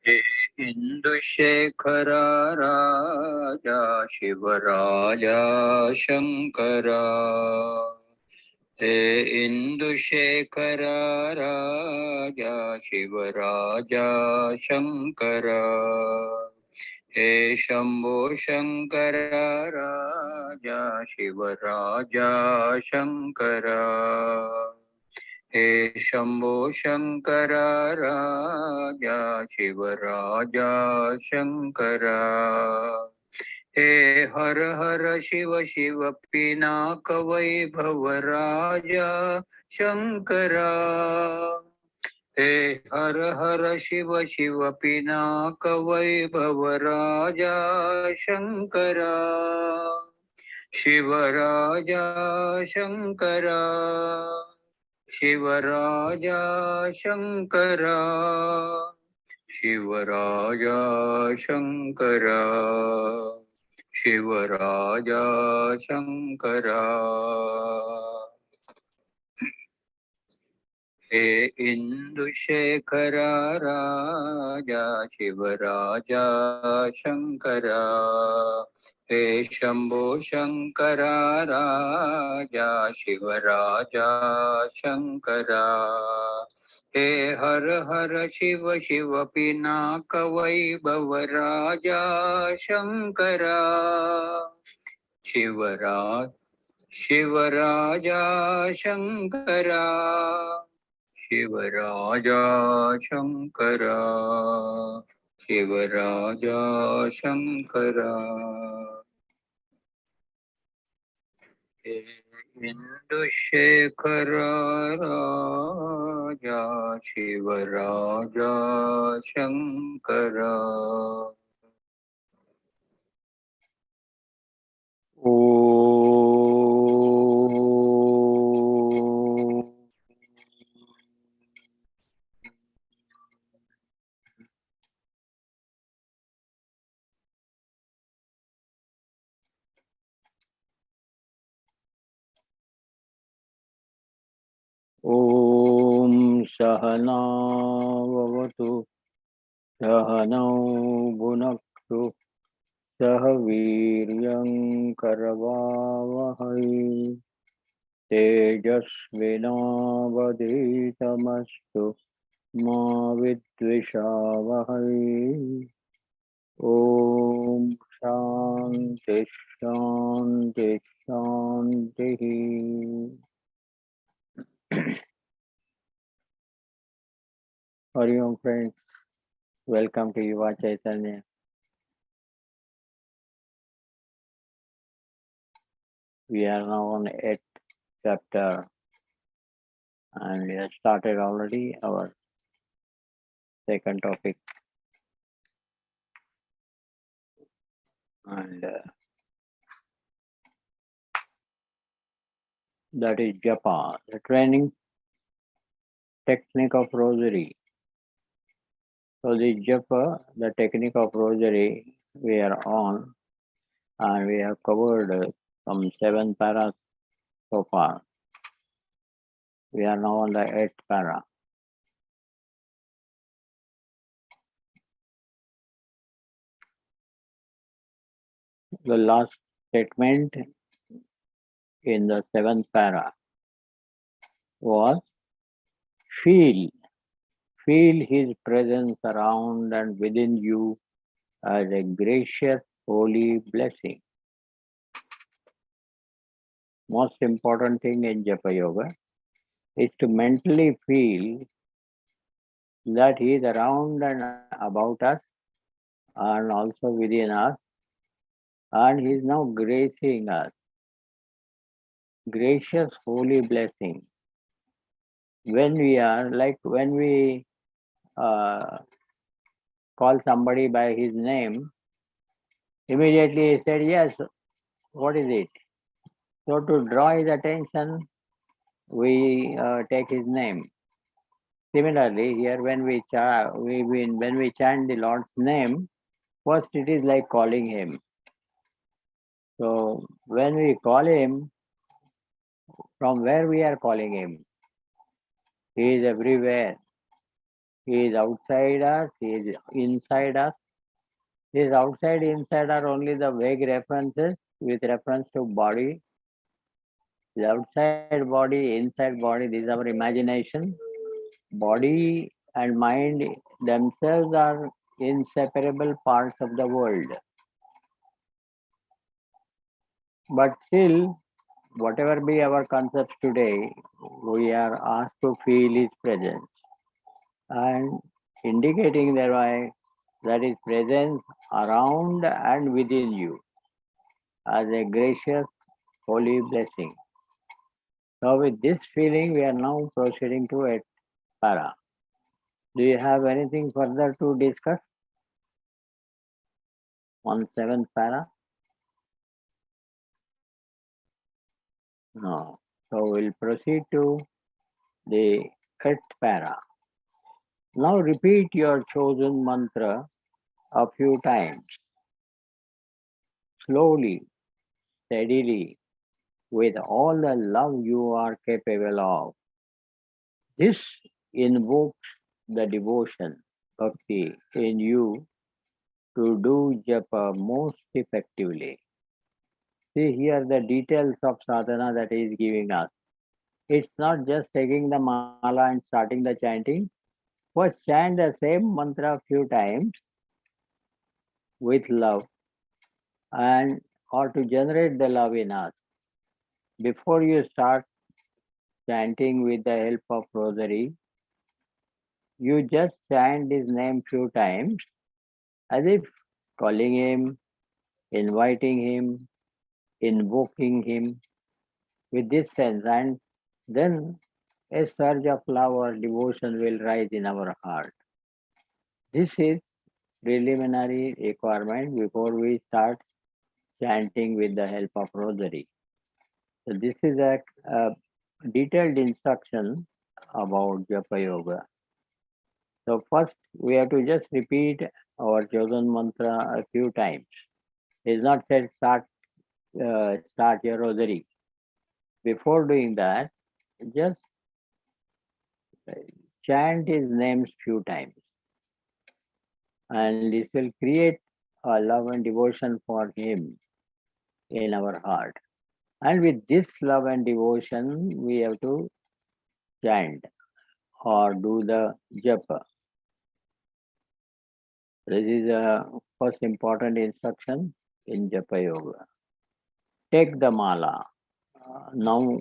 हे इंदुशेखरा राजा शिवराजा शंकरा हे इंदुशेखरा राजा शिवराजा शंकरा हे शंभो शंकर राजा शिवराजा शंकरा हे शंभो शंकर राजा शिवराजा शंकरा हे हर हर शिव शिव पिनाक वैभव राजा शंकरा हे हर हर शिव शिव पिनाक वैभव राजा शंकरा शिवराजा शंकरा शिवराजा शंकरा शिवराजा शंकरा शिवराजा शंकरा हे इंदुशेखरा राजा शिवराजा शंकरा हे शंभो शंकरा राजा शिवराजा शंकरा हे हर हर शिव शिव पिनाक वैभव राजा शंकरा शिवराजा शंकरा शिवराजा शंकरा शिवराजा शंकरा हे इंदुशेखर राजा शिवराजा शंकरा ॐ सहना भवतु सहनौ भुनक्तु सह वीर्यं करवावहै तेजस्विनावधीतमस्तु मा विद्विषावहै ॐ शान्ति शान्ति शान्तिः। Hari Om friends, welcome to Yuva Chaitanya. We are now on 8th chapter and we have started already our second topic. And that is Japa, the training technique of rosary. So the Japa, the technique of rosary, we are on and we have covered some 7 paras so far. We are now on the 8th para. The last statement in the 7th para was feel his presence around and within you as a gracious holy blessing. Most important thing in Japa Yoga is to mentally feel that he is around and about us and also within us, and he is now gracing us. Gracious holy blessing. When we are when we call somebody by his name, immediately he said, yes, what is it? So to draw his attention, we take his name. Similarly, here when we chant the Lord's name, first it is like calling him. So when we call him, from where we are calling him? He is everywhere. He is outside us, he is inside us. This outside, inside are only the vague references with reference to body. The outside body, inside body, this is our imagination. Body and mind themselves are inseparable parts of the world. But still, whatever be our concepts today, we are asked to feel His presence and indicating thereby that His presence around and within you as a gracious, holy blessing. So, with this feeling, we are now proceeding to 8th para. Do you have anything further to discuss on 7th para? No. So, we'll proceed to the 8th para. Now, repeat your chosen mantra a few times, slowly, steadily, with all the love you are capable of. This invokes the devotion, bhakti in you to do japa most effectively. See here the details of sadhana that he is giving us. It's not just taking the mala and starting the chanting. First chant the same mantra a few times with love and or to generate the love in us. Before you start chanting with the help of rosary, you just chant his name few times as if calling him, inviting him, invoking him with this sense, and then a surge of love or devotion will rise in our heart. This is preliminary requirement before we start chanting with the help of rosary. So this is a detailed instruction about Japa Yoga. So first we have to just repeat our chosen mantra a few times. It's not said start your rosary. Before doing that, just chant his names few times. And this will create a love and devotion for him in our heart. And with this love and devotion, we have to chant or do the japa. This is a first important instruction in Japa Yoga. Take the mala. Now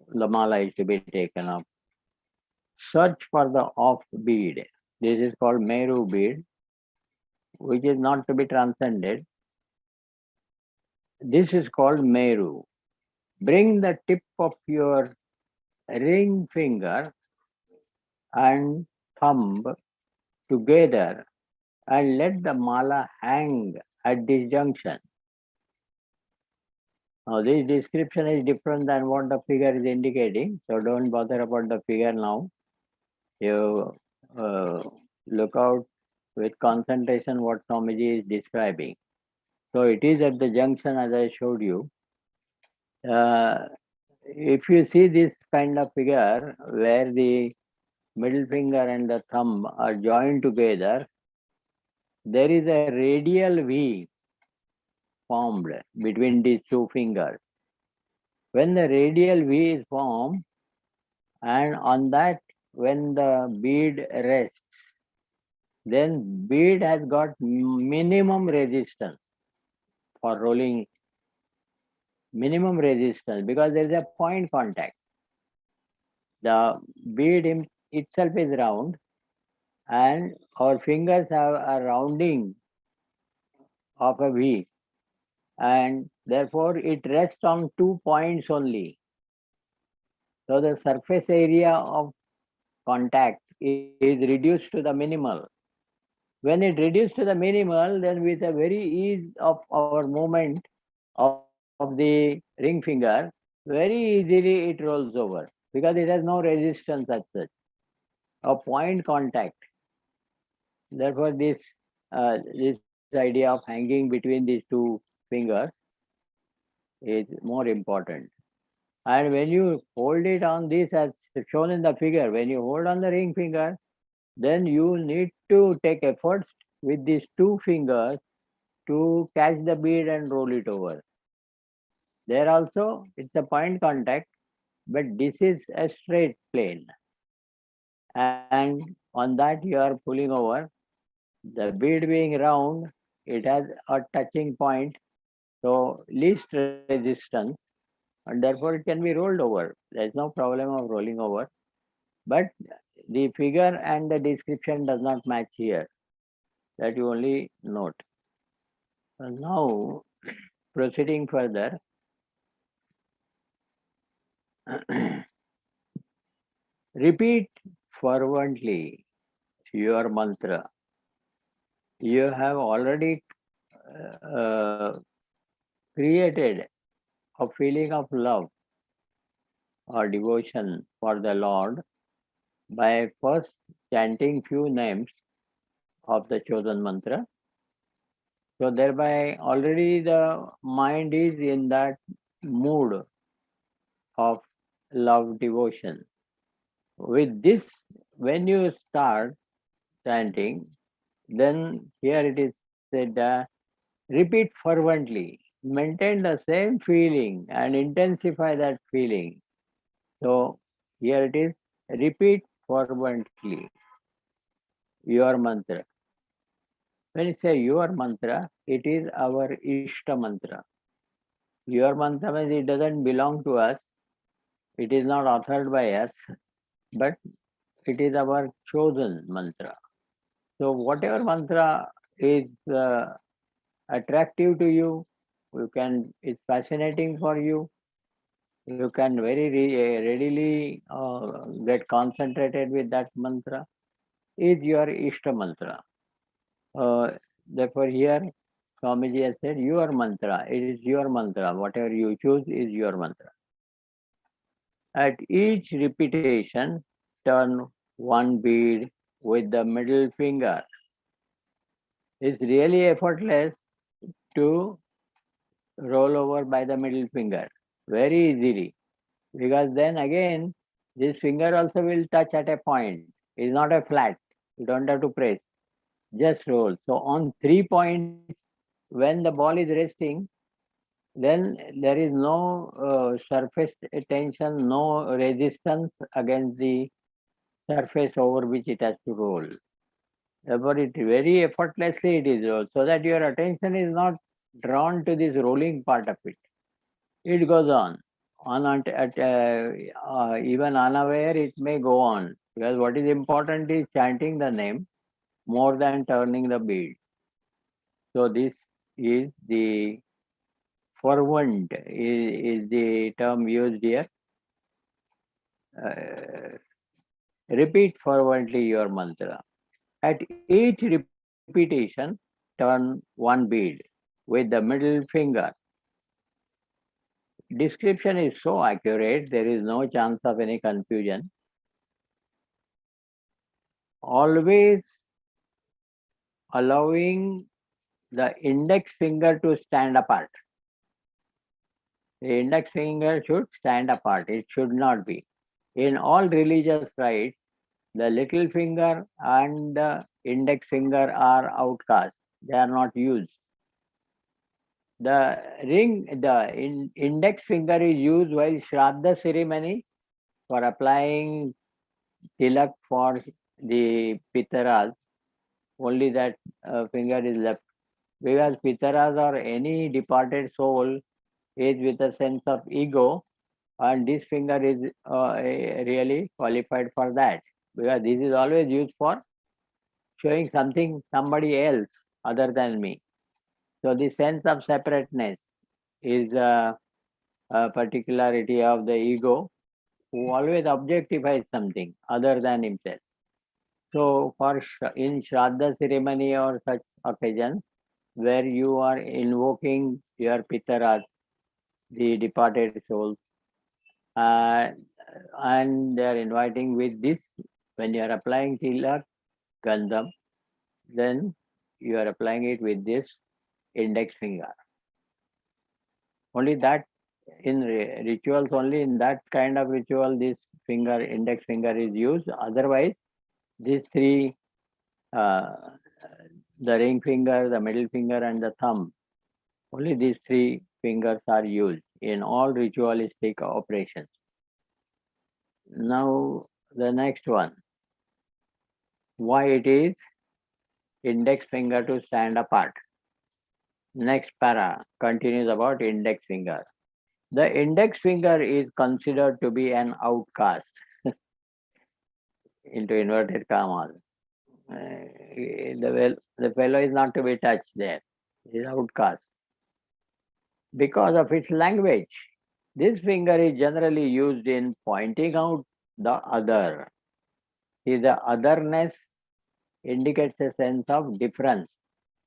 the mala is to be taken up. Search for the off bead. This is called Meru bead, which is not to be transcended. This is called Meru. Bring the tip of your ring finger and thumb together and let the mala hang at this junction. Now, this description is different than what the figure is indicating, so don't bother about the figure now. You look out with concentration what Swamiji is describing. So, it is at the junction as I showed you. If you see this kind of figure where the middle finger and the thumb are joined together, there is a radial V formed between these two fingers. When the radial V is formed, and on that, when the bead rests, then bead has got minimum resistance for rolling, minimum resistance, because there is a point contact. The bead itself is round, and our fingers have a rounding of a V, and therefore it rests on 2 points only. So the surface area of contact is reduced to the minimal. When it reduced to the minimal, then with a very ease of our movement of the ring finger, very easily it rolls over because it has no resistance as such. A point contact. Therefore, this idea of hanging between these two fingers is more important. And when you hold it on this as shown in the figure, when you hold on the ring finger, then you need to take efforts with these two fingers to catch the bead and roll it over. There also, it's a point contact, but this is a straight plane. And on that, you are pulling over. The bead being round, it has a touching point, so least resistance, and therefore it can be rolled over. There is no problem of rolling over. But the figure and the description does not match here. That you only note. And now, proceeding further, repeat fervently your mantra. You have already created a feeling of love or devotion for the Lord by first chanting few names of the chosen mantra. So thereby already the mind is in that mood of love devotion. With this, when you start chanting, then here it is said, repeat fervently, maintain the same feeling and intensify that feeling. So here it is, repeat fervently your mantra. When you say your mantra, it is our Ishta mantra. Your mantra means it doesn't belong to us, it is not authored by us, but it is our chosen mantra. So whatever mantra is attractive to you, it's fascinating for you, you can very readily get concentrated with that mantra, is your Ishta mantra. Therefore here Swamiji has said your mantra, it is your mantra, whatever you choose is your mantra. At each repetition, turn one bead with the middle finger. It's really effortless to roll over by the middle finger very easily, because then again this finger also will touch at a point. It's not a flat. You don't have to press. Just roll. So on 3 points, when the ball is resting, then there is no surface tension, no resistance against the surface over which it has to roll. Therefore, it very effortlessly it is rolled, so that your attention is not drawn to this rolling part of it. It goes on even unaware it may go on, because what is important is chanting the name more than turning the bead. So this is the fervent is the term used here. Repeat fervently your mantra. At each repetition, turn one bead with the middle finger. Description is so accurate, there is no chance of any confusion. Always allowing the index finger to stand apart. The index finger should stand apart, it should not be. In all religious rites, the little finger and the index finger are outcast, they are not used. The index finger is used while Shraddha ceremony for applying tilak for the pitaras. Only that finger is left, because pitaras or any departed soul is with a sense of ego, and this finger is really qualified for that, because this is always used for showing somebody else other than me. So the sense of separateness is a particularity of the ego, who always objectifies something other than himself. So in Shraddha ceremony or such occasions where you are invoking your pitaras, the departed souls, uh, and they are inviting with this, when you are applying tilak, gandham, then you are applying it with this index finger. Only that in rituals, only in that kind of ritual, this index finger is used. Otherwise, These three, uh, the ring finger, the middle finger, and the thumb, only these three fingers are used in all ritualistic operations. Now, the next one, why it is index finger to stand apart. Next para continues about index finger. The index finger is considered to be an outcast into inverted commas. The fellow is not to be touched there. He is outcast because of its language. This finger is generally used in pointing out the other. See, the otherness indicates a sense of difference.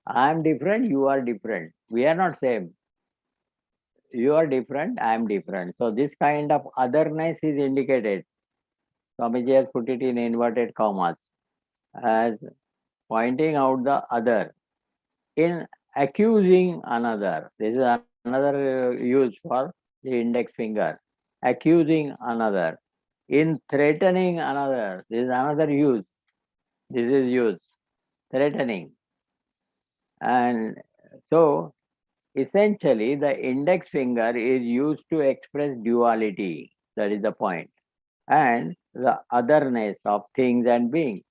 I am different, you are different. We are not same. You are different, I am different. So this kind of otherness is indicated. Swamiji has put it in inverted commas as pointing out the other in accusing another. This is another use for the index finger. Accusing another. In threatening another. This is another use. This is use. Threatening. And so essentially the index finger is used to express duality. That is the point. And the otherness of things and beings.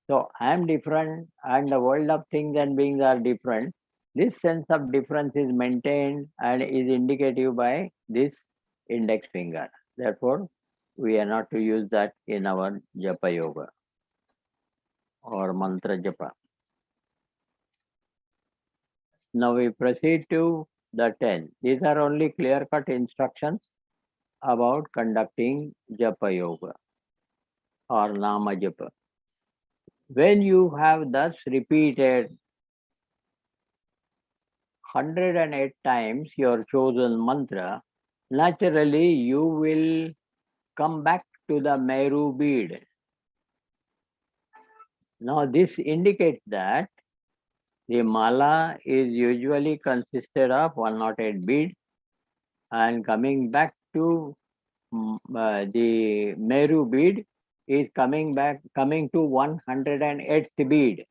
So I am different and the world of things and beings are different. This sense of difference is maintained and is indicative by this index finger. Therefore, we are not to use that in our Japa Yoga or Mantra Japa. Now we proceed to the 10. These are only clear-cut instructions about conducting Japa Yoga or Nama Japa. When you have thus repeated 108 times your chosen mantra, naturally you will come back to the Meru bead. Now this indicates that the mala is usually consisted of 108 beads, and coming back to the Meru bead is coming to 108th bead.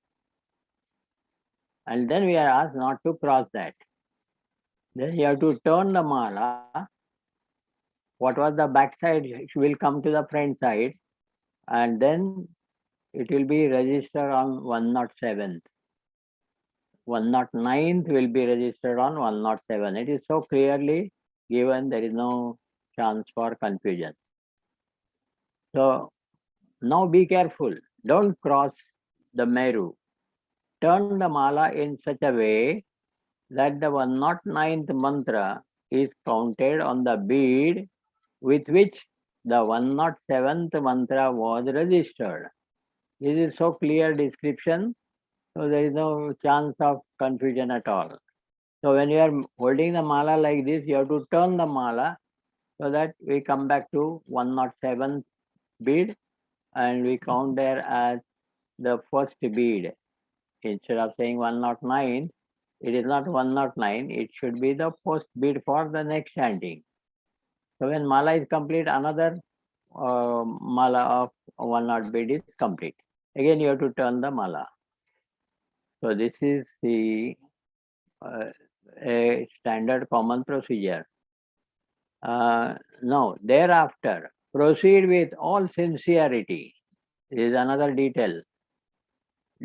And then we are asked not to cross that. Then you have to turn the mala. What was the back side will come to the front side, and then it will be registered on 107th. 109th will be registered on 107. It is so clearly given, there is no chance for confusion. So now be careful. Don't cross the Meru. Turn the mala in such a way that the 109th mantra is counted on the bead with which the 107th mantra was registered. This is so clear description, so there is no chance of confusion at all. So when you are holding the mala like this, you have to turn the mala so that we come back to 107th bead and we count there as the first bead. Instead of saying 109, it is not 109, it should be the first bead for the next chanting. So when mala is complete, another mala of 100 bead is complete. Again, you have to turn the mala. So this is the a standard common procedure. Now, thereafter, proceed with all sincerity. This is another detail.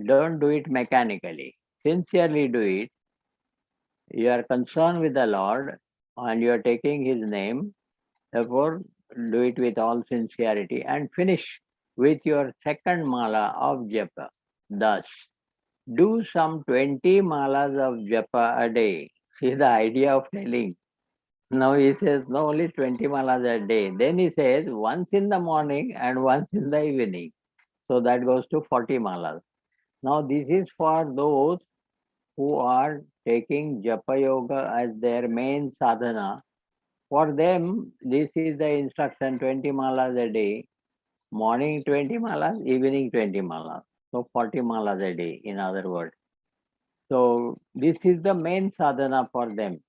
Don't do it mechanically. Sincerely do it. You are concerned with the Lord and you are taking His name. Therefore, do it with all sincerity and finish with your second mala of japa. Thus, do some 20 malas of japa a day. See the idea of telling. Now he says, no, only 20 malas a day. Then he says, once in the morning and once in the evening. So that goes to 40 malas. Now this is for those who are taking japa yoga as their main sadhana. For them, this is the instruction, 20 malas a day. Morning 20 malas, evening 20 malas. So 40 malas a day, in other words. So this is the main sadhana for them.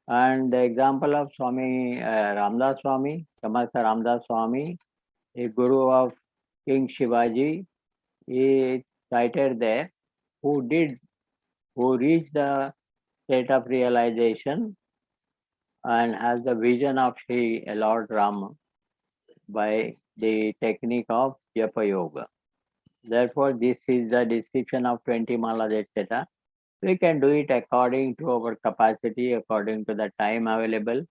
And the example of Swami Ramdas Swami, Samartha Ramdas Swami, a guru of King Shivaji, he cited there, who reached the state of realization and has the vision of Sri Lord Rama by the technique of Japa Yoga. Therefore, this is the description of 20 malas, etc. We can do it according to our capacity, according to the time available.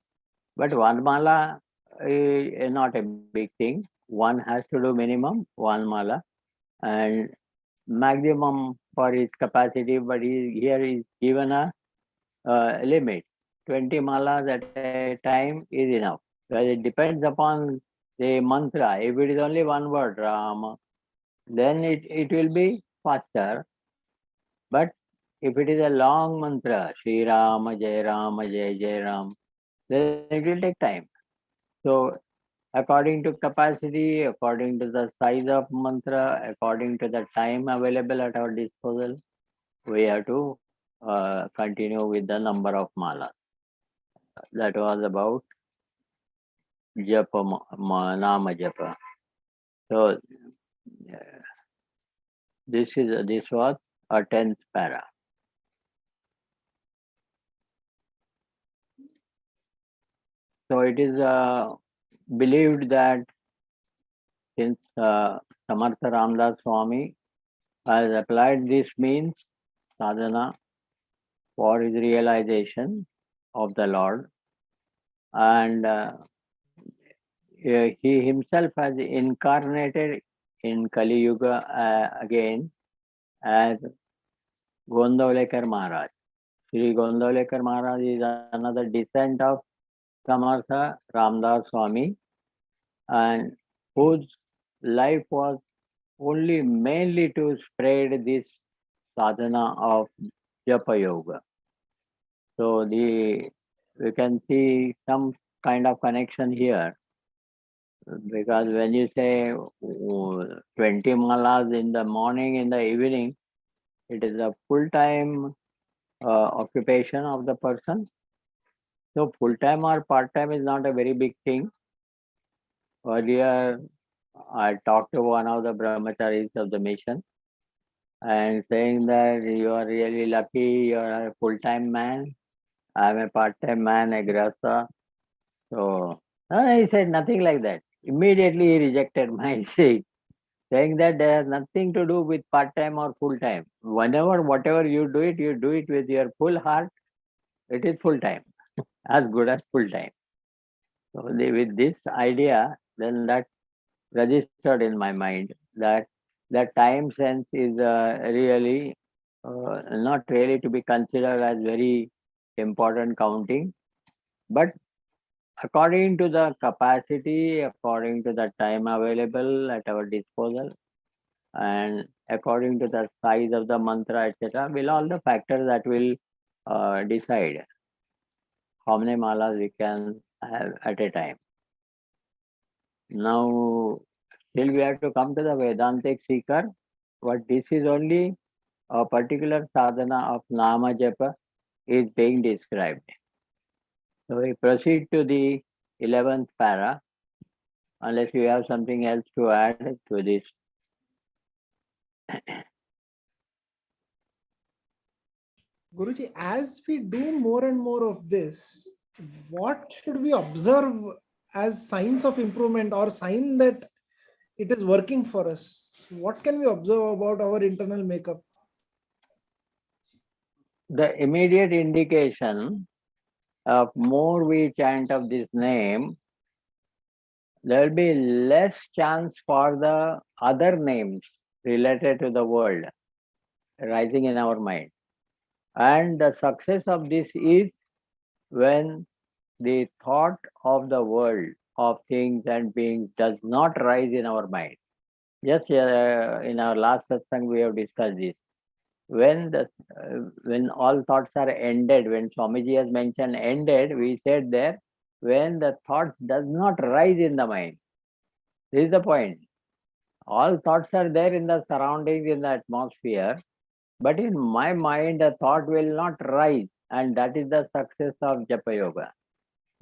But one mala is not a big thing. One has to do minimum one mala and maximum for his capacity, but here is given a limit. 20 malas at a time is enough. Because it depends upon the mantra. If it is only one word, Ram, then it will be faster. But if it is a long mantra, Sri Rama, Jai Jai Ram, then it will take time. So according to capacity, according to the size of mantra, according to the time available at our disposal, we have to continue with the number of malas. That was about Japa, Nama Japa. So this was a 10th para. So it is believed that since Samartha Ramdas Swami has applied this means, sadhana, for his realization of the Lord, and he himself has incarnated in Kali Yuga again as Gondavlekar Maharaj. Sri Gondavlekar Maharaj is another descent of Samartha Ramdas Swami, and whose life was only mainly to spread this sadhana of Japa Yoga. So we can see some kind of connection here, because when you say 20 malas in the morning, in the evening, it is a full-time occupation of the person. So full-time or part-time is not a very big thing. Earlier, I talked to one of the brahmacharis of the mission and saying that you are really lucky, you are a full-time man. I am a part-time man, a grasa. So he said nothing like that. Immediately he rejected my seat, saying that there has nothing to do with part-time or full-time. Whatever you do it with your full heart. It is full-time, as good as full-time. So with this idea, then that registered in my mind that time sense is really not really to be considered as very important counting, but according to the capacity, according to the time available at our disposal, and according to the size of the mantra, etc., will all the factors that will decide how many malas we can have at a time. Now, still we have to come to the Vedantic seeker, but this is only a particular sadhana of Nama Japa is being described. So we proceed to the 11th para, unless you have something else to add to this. Guruji, as we do more and more of this, what should we observe as signs of improvement or sign that it is working for us? What can we observe about our internal makeup? The immediate indication of more we chant of this name, there will be less chance for the other names related to the world rising in our mind. And the success of this is when the thought of the world, of things and beings does not rise in our mind. Just in our last satsang we have discussed this. When all thoughts are ended, when Swamiji has mentioned ended, we said there, when the thoughts does not rise in the mind. This is the point. All thoughts are there in the surroundings, in the atmosphere, but in my mind, a thought will not rise, and that is the success of Japa Yoga.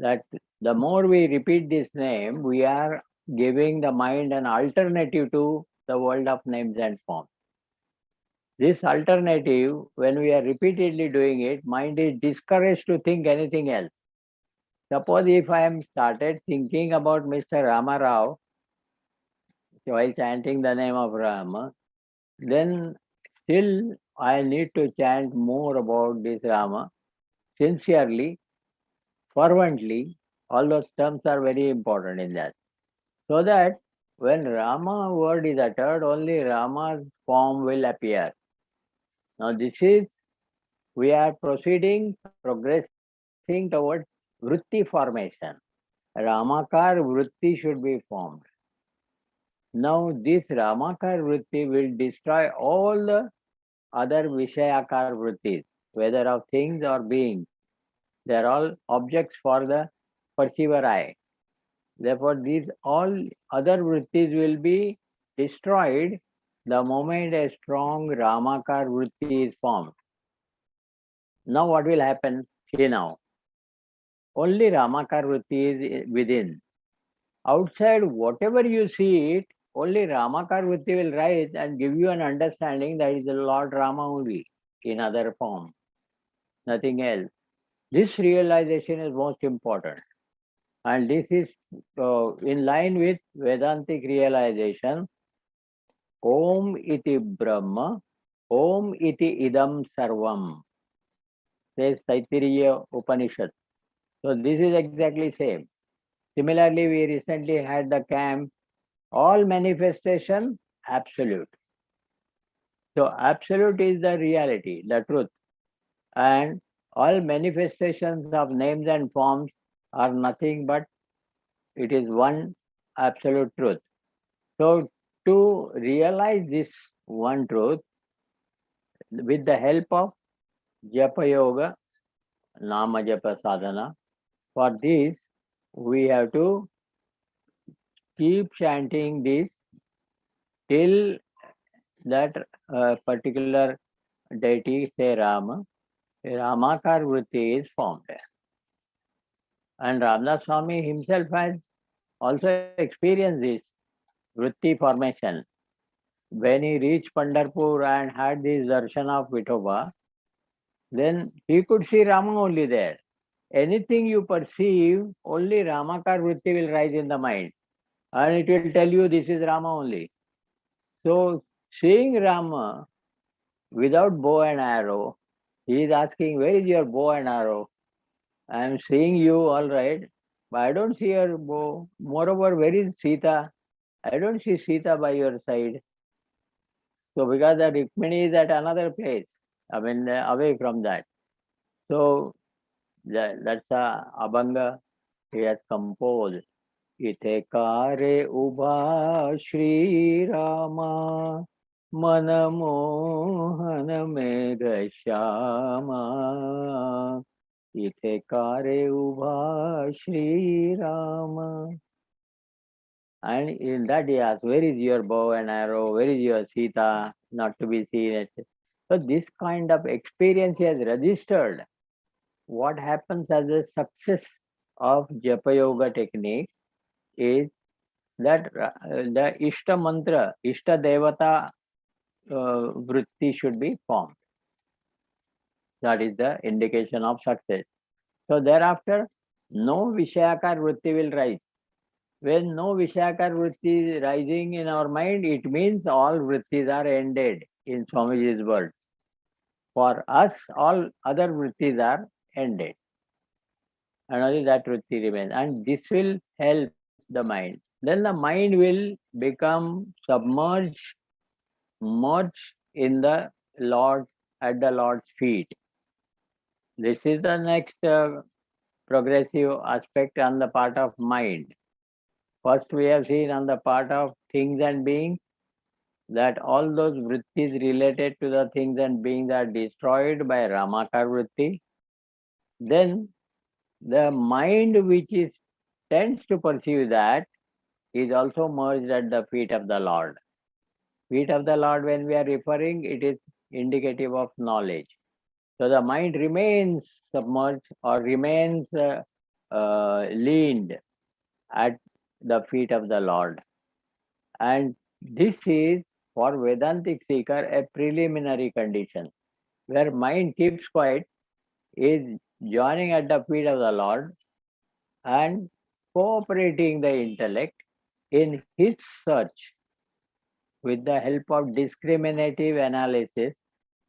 That the more we repeat this name, we are giving the mind an alternative to the world of names and forms. This alternative, when we are repeatedly doing it, mind is discouraged to think anything else. Suppose if I am started thinking about Mr. Rama Rao while chanting the name of Rama, then still I need to chant more about this Rama sincerely, fervently. All those terms are very important in that. So that when Rama word is uttered, only Rama's form will appear. Now this is, we are proceeding, progressing towards vritti formation. Ramakar vritti should be formed. Now this Ramakar vritti will destroy all the other Vishayakar vrittis, whether of things or beings. They are all objects for the perceiver eye. Therefore, these all other vrittis will be destroyed the moment a strong Ramakar vritti is formed. Now what will happen? See now. Only Ramakar vritti is within. Outside, whatever you see it, only Ramakar vritti will rise and give you an understanding that is the Lord Rama only in other form, nothing else. This realization is most important. And this is in line with Vedantic realization. Om iti Brahma, Om iti idam sarvam, says Taittiriya Upanishad. So this is exactly same. Similarly, we recently had the camp, all manifestation, absolute. So absolute is the reality, the truth. And all manifestations of names and forms are nothing but it is one absolute truth. So to realize this one truth, with the help of Japa Yoga, Nama Japa Sadhana, for this we have to keep chanting this till that particular deity, say Rama, Ramakar vritti is formed. And Ramdas Swami himself has also experienced this vritti formation. When he reached Pandharpur and had this darshan of Vithoba, then he could see Rama only there. Anything you perceive, only Ramakar vritti will rise in the mind. And it will tell you this is Rama only. So seeing Rama without bow and arrow, he is asking, where is your bow and arrow? I am seeing you, all right, but I don't see your bow. Moreover, where is Sita? I don't see Sita by your side. So because the Rukmini is at another place, I mean away from that. So that's a Abhanga he has composed. Ite kare ubha Shri Rama Manamohana Megha Shyama. Ite kare ubha Shri Rama. And in that he asks, where is your bow and arrow? Where is your Sita? Not to be seen. So this kind of experience he has registered. What happens as a success of Japa Yoga technique is that the Ishta Mantra, Ishta Devata vritti should be formed. That is the indication of success. So thereafter, no Vishayakar vritti will rise. When no Vishayakar vritti is rising in our mind, it means all vrittis are ended, in Swamiji's words. For us, all other vrittis are ended. And only that vritti remains. And this will help the mind. Then the mind will become submerged, merged in the Lord, at the Lord's feet. This is the next progressive aspect on the part of mind. First, we have seen on the part of things and beings that all those vrittis related to the things and beings are destroyed by Ramakar vritti. Then the mind which is tends to perceive that is also merged at the feet of the Lord. Feet of the Lord, when we are referring, it is indicative of knowledge. So the mind remains submerged or remains leaned at the feet of the Lord. And This is for Vedantic seeker a preliminary condition where mind keeps quiet, is joining at the feet of the Lord and cooperating the intellect in his search with the help of discriminative analysis.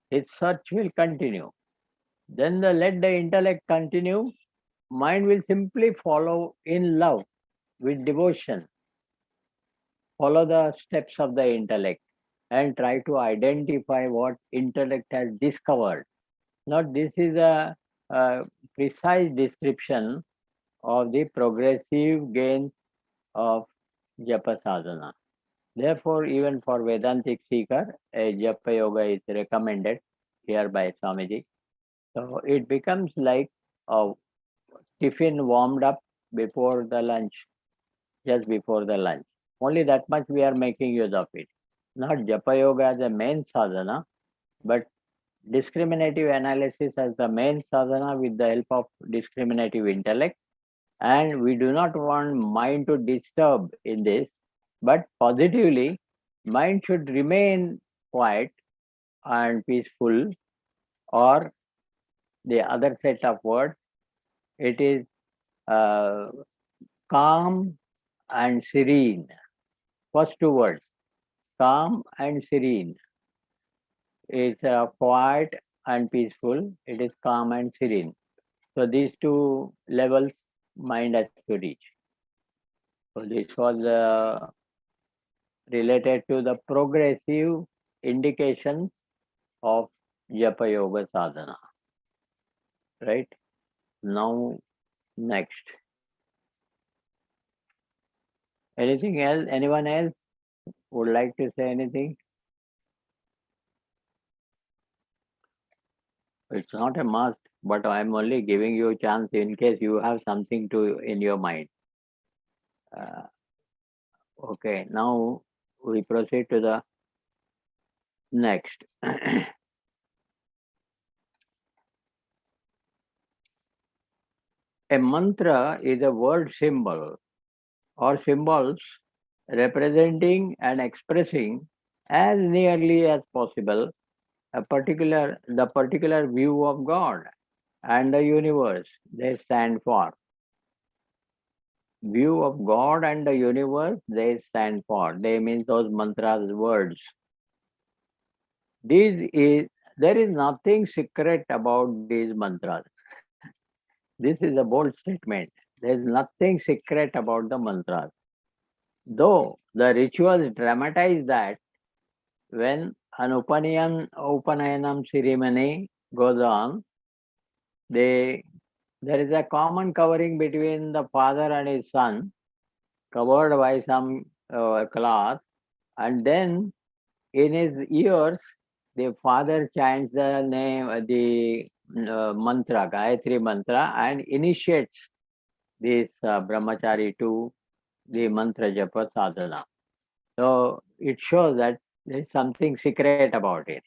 His search will continue. Then let the intellect continue. Mind will simply follow in love with devotion, follow the steps of the intellect and try to identify what intellect has discovered. Now, this is a precise description of the progressive gains of Japa sadhana. Therefore, even for Vedantic seeker, a Japa yoga is recommended here by Swamiji. So it becomes like a tiffin warmed up before the lunch, just before the lunch. Only that much we are making use of it. Not Japa yoga as a main sadhana, but discriminative analysis as the main sadhana with the help of discriminative intellect. And we do not want mind to disturb in this, but positively, mind should remain quiet and peaceful, or the other set of words, it is uh, calm and serene. First two words, calm and serene. It's quiet and peaceful. It is calm and serene. So these two levels mind has to reach. So this was related to the progressive indications of Japa Yoga Sadhana. Right? Now, next. Anything else? Anyone else would like to say anything? It's not a must, but I'm only giving you a chance in case you have something to in your mind. Okay, now we proceed to the next. A mantra is a word symbol or symbols representing and expressing as nearly as possible the particular view of God and the universe they stand for. View of God and the universe they stand for. They mean those mantras, words. There is nothing secret about these mantras. This is a bold statement. There is nothing secret about the mantras. Though the rituals dramatize that when an Upanayanam ceremony goes on, there is a common covering between the father and his son, covered by some cloth, and then in his ears, the father chants the name, the mantra, Gayatri mantra, and initiates this brahmachari to the mantra japa sadhana. So it shows that there is something secret about it.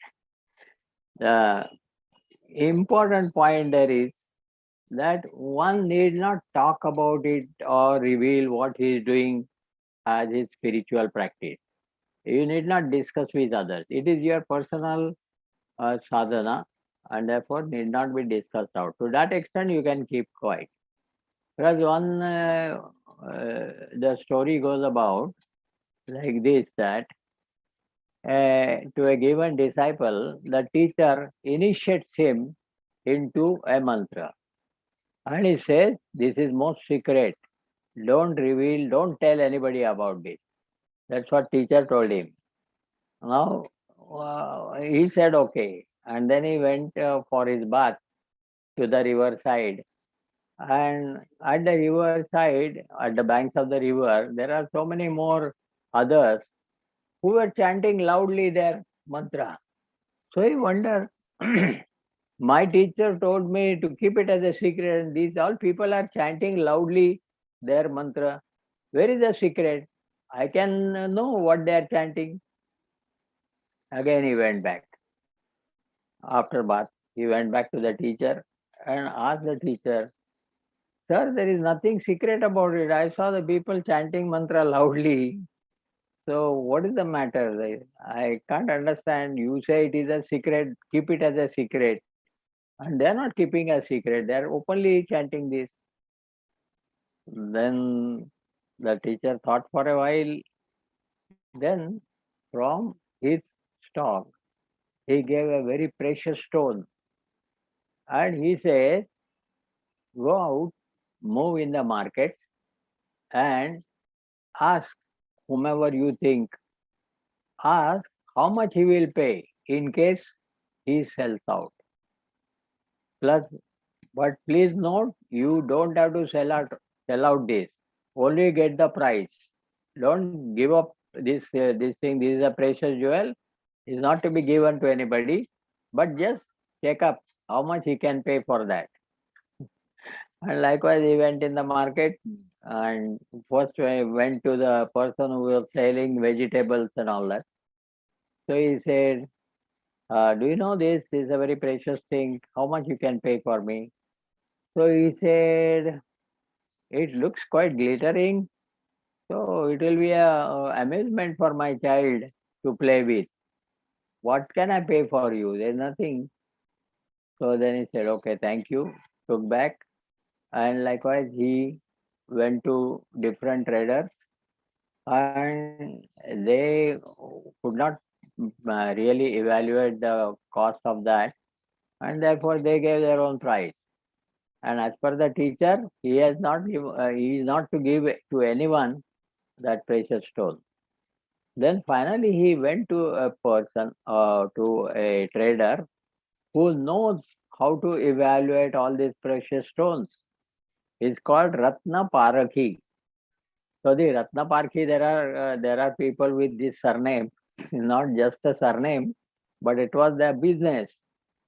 The important point there is that one need not talk about it or reveal what he is doing as his spiritual practice. You need not discuss with others. It is your personal sadhana and therefore need not be discussed out. To that extent, you can keep quiet. Because the story goes about like this, that to a given disciple, the teacher initiates him into a mantra. And he says, this is most secret. Don't reveal, don't tell anybody about this. That's what teacher told him. Now, he said, okay. And then he went for his bath to the river side. And at the river side, at the banks of the river, there are so many more others who were chanting loudly their mantra. So he wondered, my teacher told me to keep it as a secret, and these all people are chanting loudly their mantra. Where is the secret? I can know what they are chanting. Again, he went back. After bath, he went back to the teacher and asked the teacher, sir, there is nothing secret about it. I saw the people chanting mantra loudly. So what is the matter? I can't understand. You say it is a secret, keep it as a secret. And they're not keeping a secret. They're openly chanting this. Then the teacher thought for a while. Then from his stock, he gave a very precious stone. And he said, go out, move in the markets and ask whomever you think, ask how much he will pay in case he sells out. Plus, but please note, you don't have to sell out this. Only get the price. Don't give up this thing. This is a precious jewel. It's not to be given to anybody, but just check up how much he can pay for that. And likewise, he went in the market and first went to the person who was selling vegetables and all that. So he said, do you know this? This is a very precious thing. How much you can pay for me? So he said, it looks quite glittering. So it will be a amusement for my child to play with. What can I pay for you? There's nothing. So then he said, okay, thank you. Took back. And likewise, he went to different traders and they could not really evaluate the cost of that. And therefore, they gave their own price. And as per the teacher, he is not to give to anyone that precious stone. Then finally, he went to a person, to a trader who knows how to evaluate all these precious stones. It's called Ratna Parakhi. So the Ratna Parakhi, there are people with this surname, not just a surname, but it was their business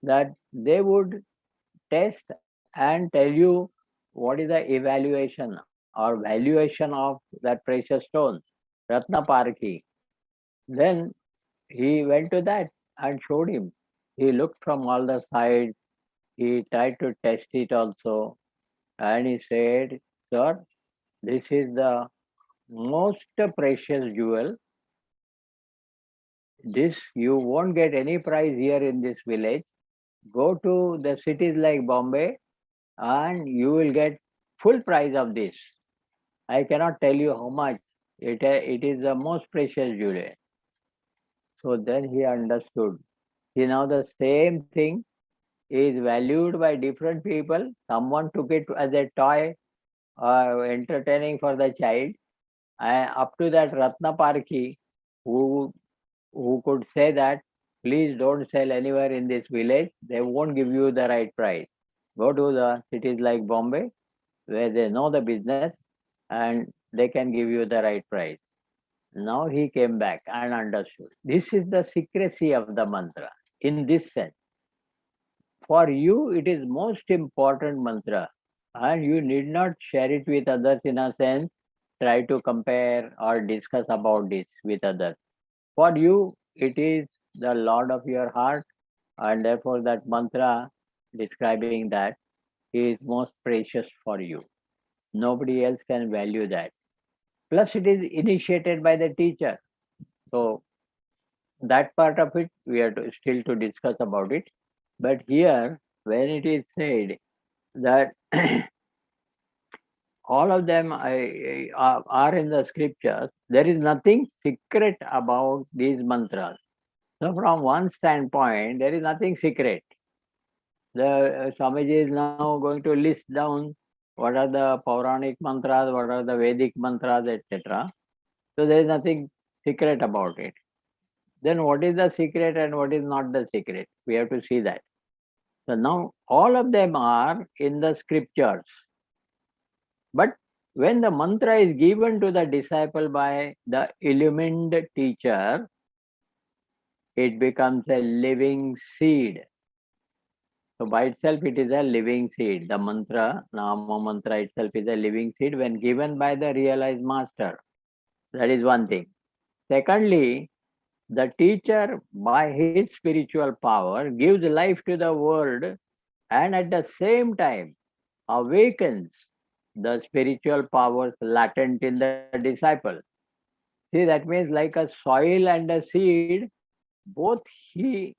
that they would test and tell you what is the evaluation or valuation of that precious stones, Ratna Parakhi. Then he went to that and showed him. He looked from all the sides. He tried to test it also. And he said, sir, this is the most precious jewel. This you won't get any price here in this village. Go to the cities like Bombay and you will get full price of this. I cannot tell you how much. It is the most precious jewel. So then he understood. See, now the same thing is valued by different people. Someone took it as a toy, entertaining for the child. Up to that Ratna Parki, who could say that, please don't sell anywhere in this village. They won't give you the right price. Go to the cities like Bombay, where they know the business and they can give you the right price. Now he came back and understood. This is the secrecy of the mantra in this sense. For you, it is most important mantra, and you need not share it with others in a sense, try to compare or discuss about this with others. For you, it is the Lord of your heart, and therefore that mantra describing that is most precious for you. Nobody else can value that. Plus, it is initiated by the teacher. So that part of it we are still to discuss about it. But here, when it is said that all of them are in the scriptures, there is nothing secret about these mantras. So, from one standpoint, there is nothing secret. The Swamiji is now going to list down what are the Puranic mantras, what are the Vedic mantras, etc. So, there is nothing secret about it. Then, what is the secret and what is not the secret? We have to see that. So, now all of them are in the scriptures. But when the mantra is given to the disciple by the illumined teacher, it becomes a living seed. So by itself, it is a living seed. The mantra, Nama mantra itself is a living seed when given by the realized master. That is one thing. Secondly, the teacher, by his spiritual power, gives life to the world and at the same time awakens the spiritual powers latent in the disciple. See, that means like a soil and a seed, both he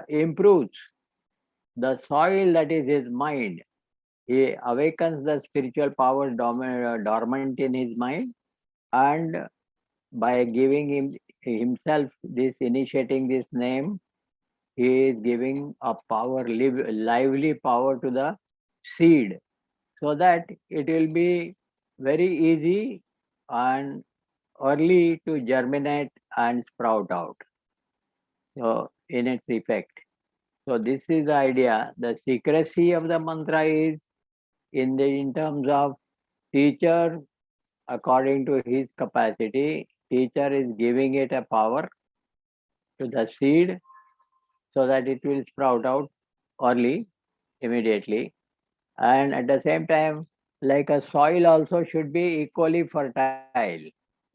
improves. The soil, that is his mind, he awakens the spiritual power dormant in his mind, and by giving himself this, initiating this name, he is giving a power, lively power to the seed, so that it will be very easy and early to germinate and sprout out. So, in its effect. So, this is the idea. The secrecy of the mantra is in terms of teacher, according to his capacity. Teacher is giving it a power to the seed so that it will sprout out early, immediately. And at the same time, like a soil also should be equally fertile.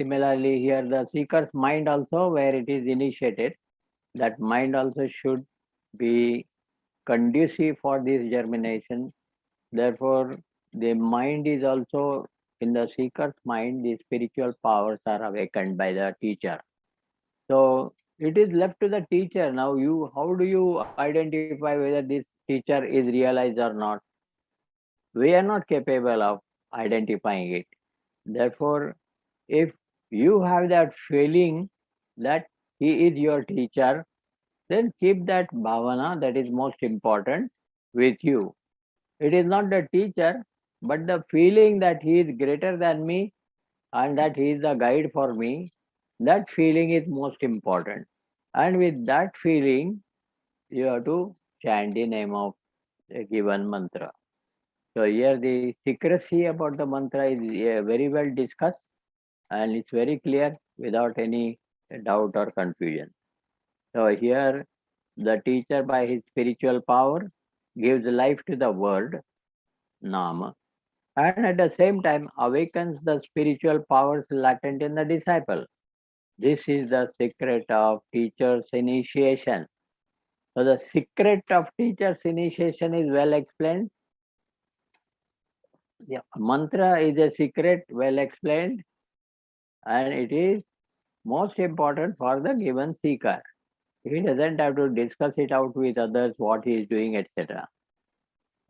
Similarly, here the seeker's mind also, where it is initiated, that mind also should be conducive for this germination. Therefore, the mind is also, in the seeker's mind, the spiritual powers are awakened by the teacher. So it is left to the teacher. Now, how do you identify whether this teacher is realized or not? We are not capable of identifying it. Therefore, if you have that feeling that he is your teacher, then keep that bhavana, that is most important, with you. It is not the teacher, but the feeling that he is greater than me and that he is the guide for me, that feeling is most important. And with that feeling, you have to chant the name of a given mantra. So here the secrecy about the mantra is very well discussed, and it's very clear without any doubt or confusion. So here the teacher, by his spiritual power, gives life to the word, Nama, and at the same time awakens the spiritual powers latent in the disciple. This is the secret of teacher's initiation. So the secret of teacher's initiation is well explained. The mantra is a secret, well explained, and it is most important for the given seeker. He doesn't have to discuss it out with others, what he is doing, etc.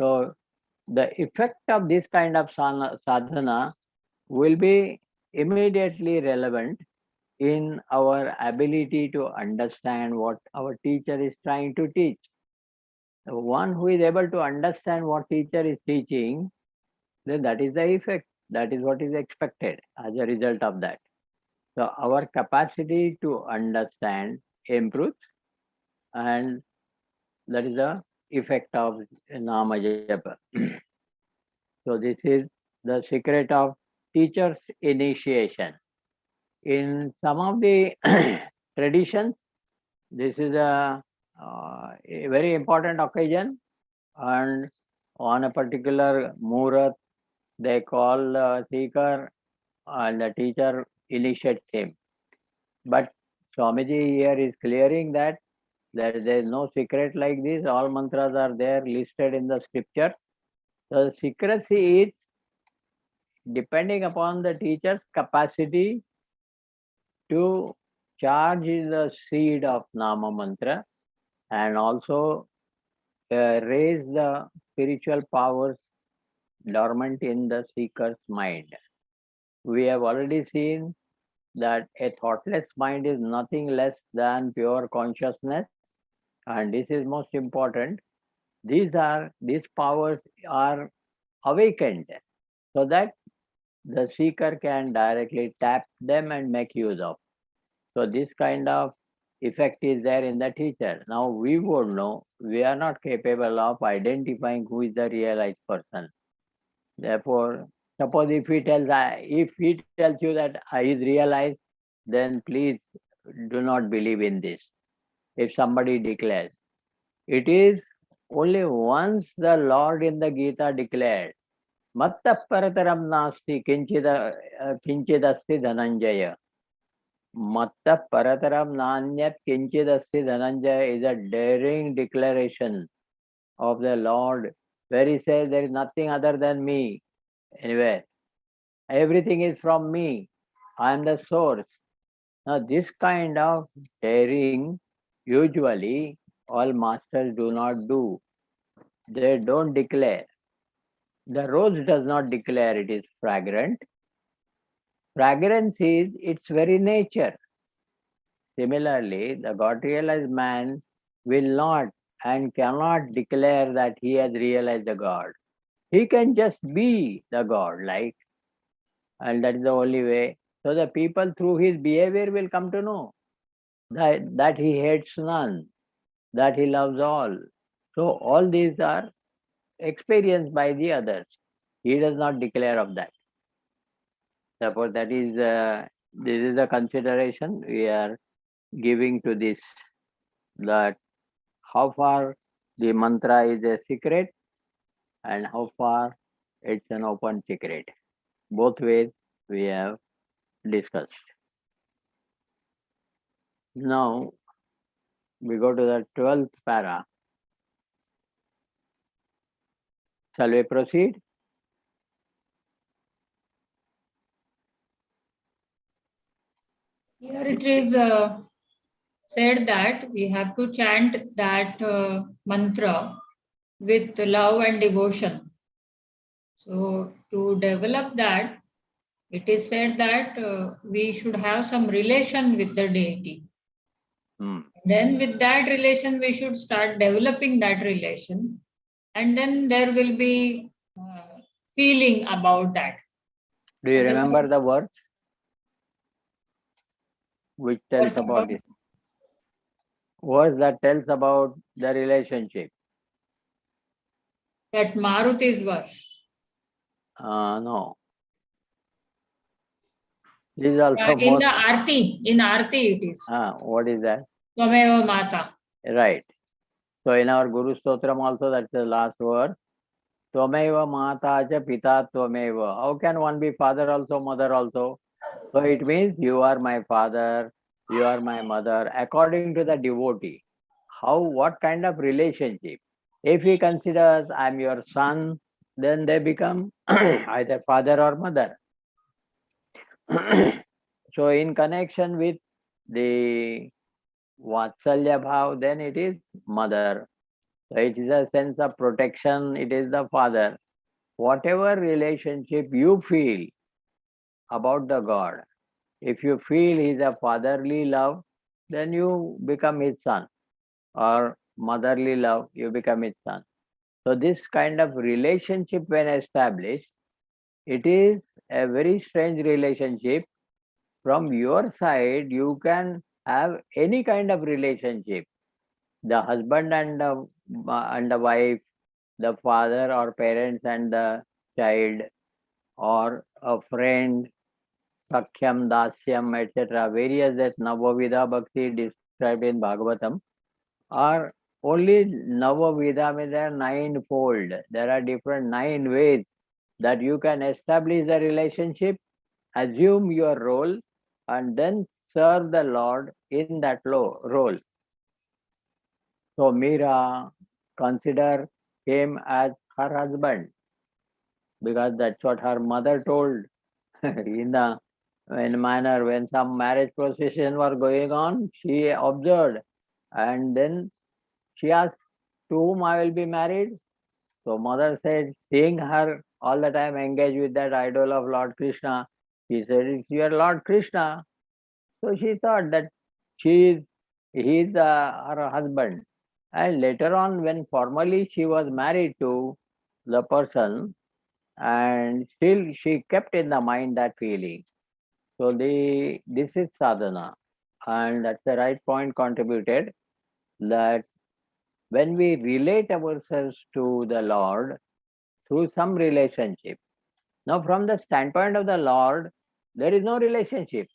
So the effect of this kind of sadhana will be immediately relevant in our ability to understand what our teacher is trying to teach. The one who is able to understand what teacher is teaching, then that is the effect. That is what is expected as a result of that. So our capacity to understand improves, and that is the effect of Nama Japa. So this is the secret of teacher's initiation. In some of the traditions, this is a very important occasion, and on a particular Murat, they call the seeker and the teacher initiates him. But Swamiji here is clearing that there is no secret like this. All mantras are there listed in the scripture. The secrecy is depending upon the teacher's capacity to charge the seed of Nama mantra and also raise the spiritual powers dormant in the seeker's mind. We have already seen that a thoughtless mind is nothing less than pure consciousness, and this is most important. These powers are awakened so that the seeker can directly tap them and make use of. So this kind of effect is there in the teacher. Now we would know, we are not capable of identifying who is the realized person. Therefore, suppose if he tells you that he is realized, then please do not believe in this. If somebody declares, it is only once the Lord in the Gita declared, Matta parataram nasti kinchidasti dhananjaya. Matta parataram nanyat kinchidasti dhananjaya is a daring declaration of the Lord, where he says there is nothing other than me anywhere. Everything is from me. I am the source. Now, this kind of daring, usually, all masters do not do. They don't declare. The rose does not declare it is fragrant. Fragrance is its very nature. Similarly, the God realized man will not and cannot declare that he has realized the God. He can just be the God, like, and that is the only way. So the people through his behavior will come to know that he hates none, that he loves all. So all these are experienced by the others. He does not declare of that. Therefore, this is the consideration we are giving to this, that how far the mantra is a secret and how far it's an open secret. Both ways we have discussed. Now we go to the 12th para. Shall we proceed? Here it is said that we have to chant that mantra with love and devotion. So, to develop that, it is said that we should have some relation with the deity. Then, with that relation, we should start developing that relation, and then there will be feeling about that. Do you remember the words which tells about this? Words that tells about the relationship. That Maruti's verse. No. This is also In the Arti. In Arti it is. What is that? Twameva Mata. Right. So in our Guru Stotram also, that's the last word. Twameva Mata cha Pita Twameva. How can one be father also, mother also? So it means you are my father, you are my mother, according to the devotee. What kind of relationship? If he considers I'm your son, then they become either father or mother. So in connection with the Vatsalya Bhav, then it is mother. So it is a sense of protection, it is the father. Whatever relationship you feel about the God, if you feel he is a fatherly love, then you become his son, or motherly love, you become his son. So this kind of relationship when established, it is a very strange relationship. From your side, you can have any kind of relationship. The husband and the wife, the father or parents and the child, or a friend, Sakhyam, Dasyam, etc. Various that Navavida Bhakti described in Bhagavatam are only Navavida, means they are ninefold. There are different 9 ways that you can establish the relationship, assume your role, and then serve the Lord in that role. So Meera consider him as her husband because that's what her mother told in a manner when some marriage procession were going on. She observed and then she asked, to whom I will be married? So mother said, seeing her all the time engaged with that idol of Lord Krishna, she said, it's your Lord Krishna. So she thought that he is her husband. And later on, when formally she was married to the person, and still she kept in the mind that feeling. So this is sadhana, and that's the right point contributed, that when we relate ourselves to the Lord through some relationship. Now, from the standpoint of the Lord, there is no relationship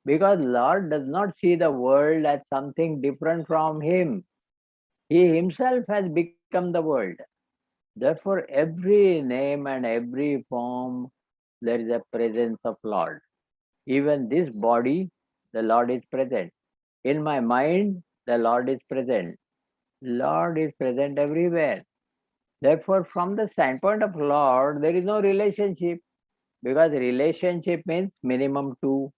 because Lord does not see the world as something different from him. He himself has become the world. Therefore, every name and every form, there is a presence of Lord. Even this body, the Lord is present. In my mind, the Lord is present. Lord is present everywhere. Therefore, from the standpoint of Lord, there is no relationship because relationship means minimum 2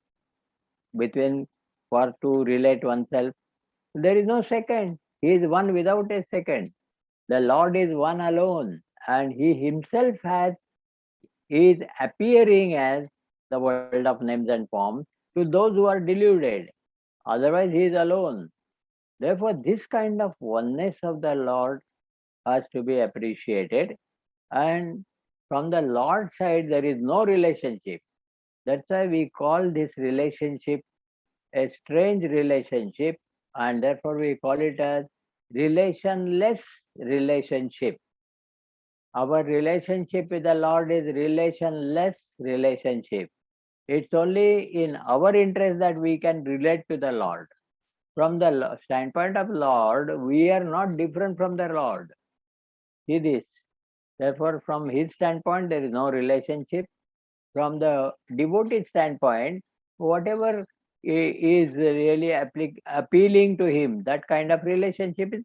between for to relate oneself. There is no second. He is one without a second. The Lord is one alone, and He Himself is appearing as the world of names and forms to those who are deluded. Otherwise, He is alone. Therefore, this kind of oneness of the Lord has to be appreciated. And from the Lord's side, there is no relationship. That's why we call this relationship a strange relationship, and therefore we call it as relationless relationship. Our relationship with the Lord is relationless relationship. It's only in our interest that we can relate to the Lord. From the standpoint of Lord, we are not different from the Lord. See this. Therefore, from His standpoint, there is no relationship. From the devotee standpoint, whatever is really appealing to him, that kind of relationship is.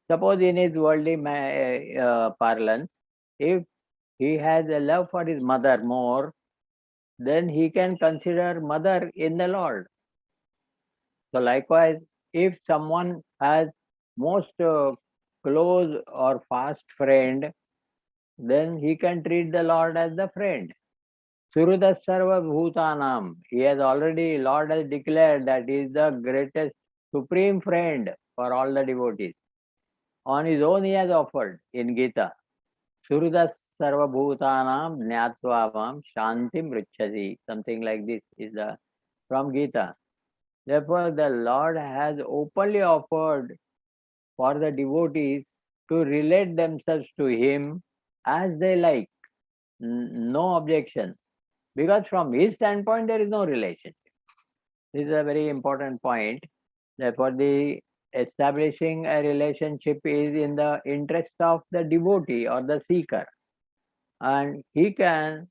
Suppose in his worldly parlance, if he has a love for his mother more, then he can consider mother in the Lord. So likewise, if someone has most close or fast friend, then he can treat the Lord as the friend. Suruda Sarva Bhutanam. He has already, Lord has declared that he is the greatest supreme friend for all the devotees. On his own, he has offered in Gita. Suruda Sarva Bhutanam Jnatvavam Shantim Richasi. Something like this is the from Gita. Therefore, the Lord has openly offered for the devotees to relate themselves to Him as they like. No objection. Because from His standpoint, there is no relationship. This is a very important point. Therefore, the establishing a relationship is in the interest of the devotee or the seeker. And he can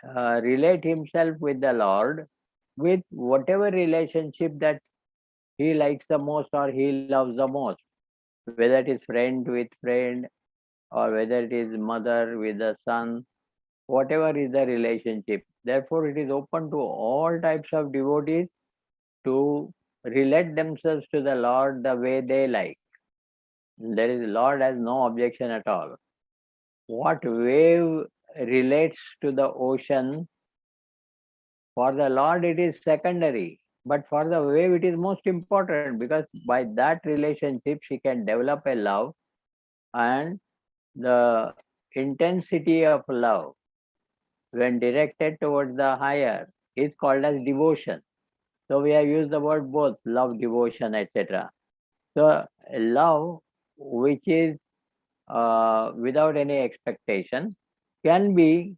relate himself with the Lord with whatever relationship that he likes the most or he loves the most, whether it is friend with friend or whether it is mother with the son, whatever is the relationship. Therefore, it is open to all types of devotees to relate themselves to the Lord the way they like. There is Lord has no objection at all. What wave relates to the ocean, for the Lord it is secondary, but for the wave it is most important, because by that relationship she can develop a love, and the intensity of love when directed towards the higher is called as devotion. So we have used the word both, love, devotion, etc. So love which is without any expectation can be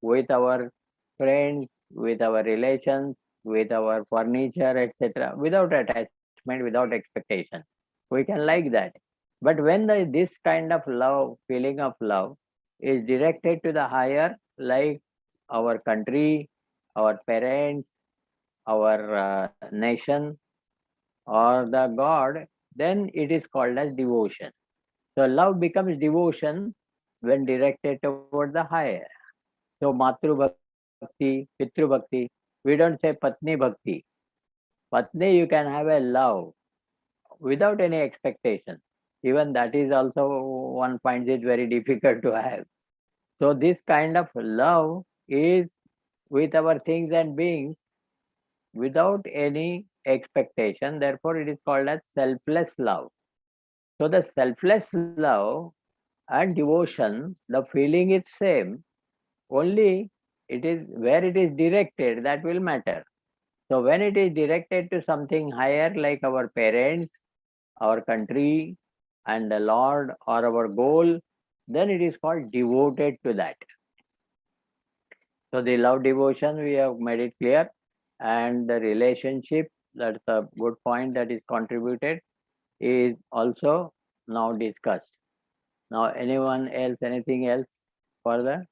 with our friends, with our relations, with our furniture, etc., without attachment, without expectation. We can like that. But when this kind of love, feeling of love, is directed to the higher, like our country, our parents, our nation, or the God, then it is called as devotion. So love becomes devotion when directed towards the higher. So Matru Bhakti, Pitru Bhakti, we don't say Patni Bhakti. Patni, you can have a love without any expectation. Even that is also, one finds it very difficult to have. So this kind of love is with our things and beings without any expectation. Therefore, it is called as selfless love. So the selfless love and devotion, the feeling is same, only it is where it is directed that will matter. So when it is directed to something higher, like our parents, our country, and the Lord, or our goal, then it is called devoted to that. So the love devotion, we have made it clear, and the relationship, that's a good point that is contributed, is also now discussed. Now anyone else, anything else further?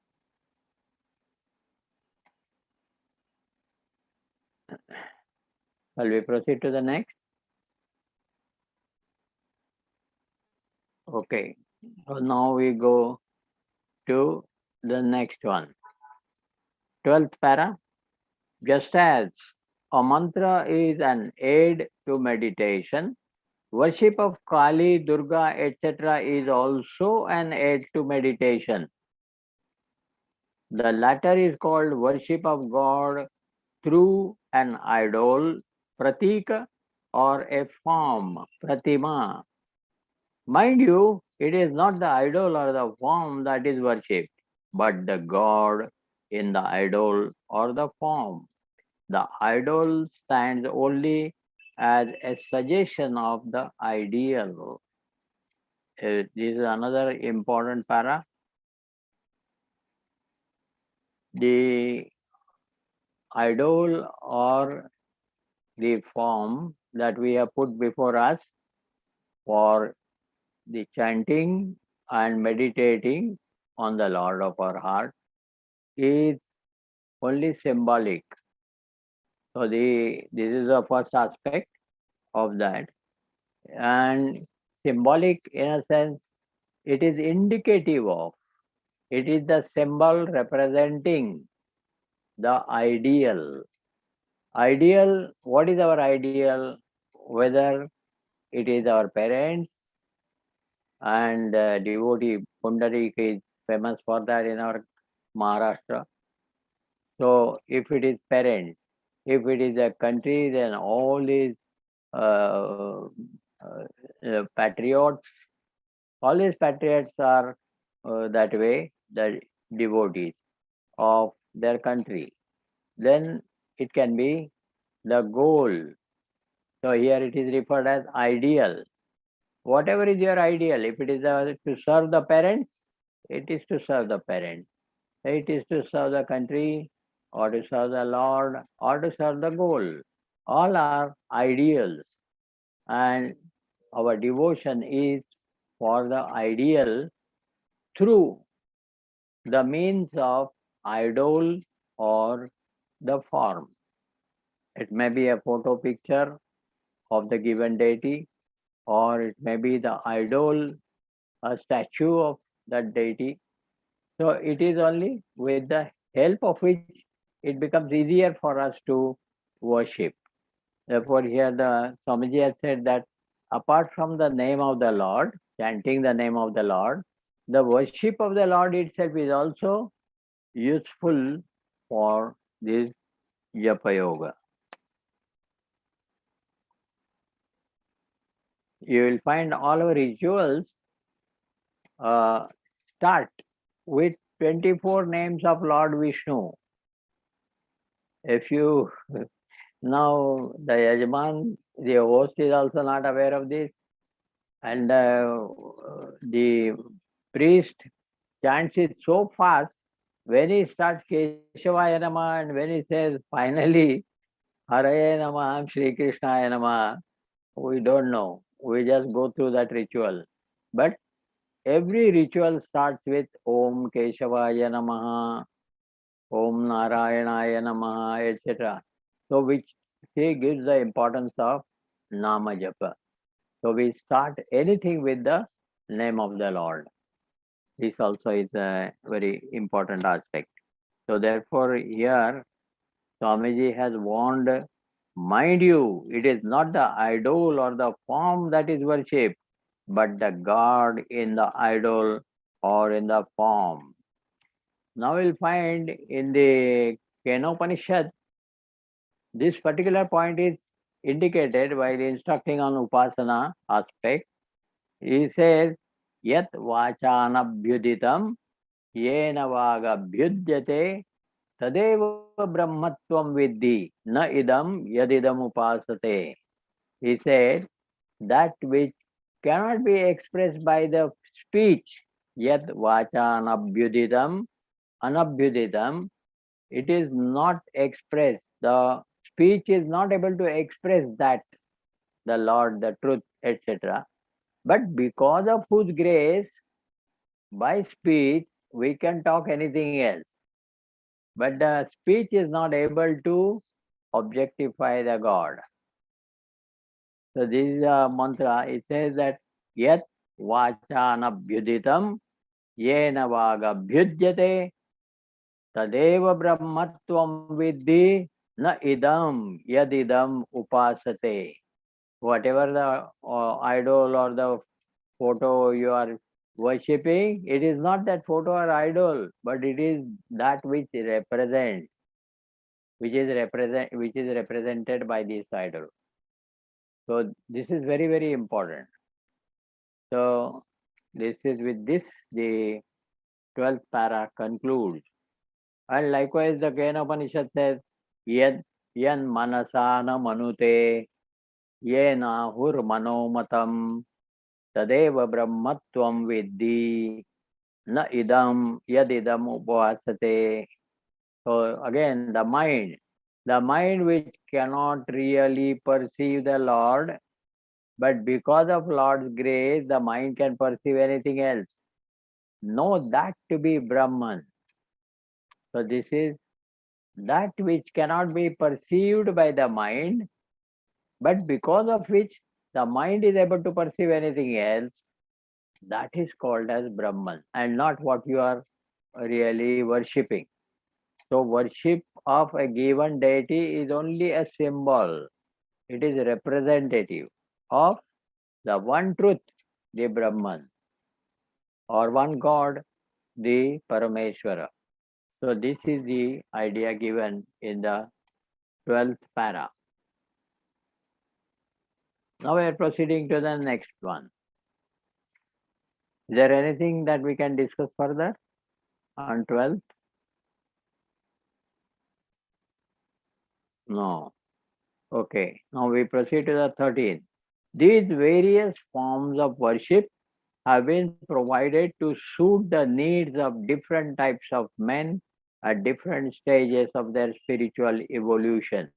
Shall we proceed to the next? Okay. So now we go to the next one. 12th para. Just as a mantra is an aid to meditation. Worship of Kali, Durga, etc. is also an aid to meditation. The latter is called worship of God through an idol, pratika, or a form, pratima. Mind you, it is not the idol or the form that is worshipped, but the God in the idol or the form. The idol stands only as a suggestion of the ideal. This is another important para. The idol or the form that we have put before us for the chanting and meditating on the Lord of our heart is only symbolic. So this is the first aspect of that. And symbolic in a sense, it is indicative of, it is the symbol representing the ideal. Ideal, what is our ideal? Whether it is our parents, and devotee Pundarik is famous for that in our Maharashtra. So if it is parents, if it is a country, then all these patriots, all these patriots are that way, the devotees of their country. Then it can be the goal. So here it is referred as ideal. Whatever is your ideal, if it is to serve the parents, it is to serve the parents. It is to serve the country, or to serve the Lord, or to serve the goal. All are ideals. And our devotion is for the ideal through the means of idol or the form. It may be a photo picture of the given deity, or it may be the idol, a statue of that deity. So it is only with the help of which it becomes easier for us to worship. Therefore, here the Swamiji has said that apart from the name of the Lord, chanting the name of the Lord, the worship of the Lord itself is also useful for this Japa Yoga. You will find all our rituals start with 24 names of Lord Vishnu. If you now the Yajman, the host is also not aware of this, and the priest chants it so fast. When he starts Keshavaya Namah and when he says finally Haraya Namah, Shri Krishnaya Namah, we don't know. We just go through that ritual. But every ritual starts with Om Keshavaya Namah, Om Narayanaya Namah, etc. So which he gives the importance of Nama Japa. So we start anything with the name of the Lord. This also is a very important aspect. So therefore here Swamiji has warned, mind you, it is not the idol or the form that is worshipped, but the God in the idol or in the form. Now we'll find in the Kenopanishad, this particular point is indicated while instructing on Upasana aspect. He says, Yat vachanabhyuditam yena vagabhyudyate tadeva brahmatvam viddhi na idam yadidam upasate. He said, that which cannot be expressed by the speech, yat vachanabhyuditam, anabhyuditam, it is not expressed. The speech is not able to express that, the Lord, the truth, etc. But because of whose grace, by speech, we can talk anything else. But the speech is not able to objectify the God. So this is a mantra. It says that yat vachanabhyuditam yena vagabhyudyate tadeva brahmatvam viddhi Na idam yadidam upasate. Whatever the idol or the photo you are worshipping, it is not that photo or idol, but it is that which represents, which is represented by this idol. So this is very, very important. So this is with this the 12th para concludes. And likewise the Kena Upanishad says, Yad yan manasana manute yena hur manomatam tadeva brahmatvam vidhi na idam yadidam upavasate. So again, the mind which cannot really perceive the Lord, but because of Lord's grace, the mind can perceive anything else. Know that to be Brahman. So this is that which cannot be perceived by the mind, but because of which the mind is able to perceive anything else. That is called as Brahman, and not what you are really worshipping. So worship of a given deity is only a symbol. It is representative of the one truth, the Brahman, or one God, the Parameshwara. So this is the idea given in the 12th para. Now we are proceeding to the next one. Is there anything that we can discuss further on 12th? No. Okay. Now we proceed to the 13th. These various forms of worship have been provided to suit the needs of different types of men at different stages of their spiritual evolution.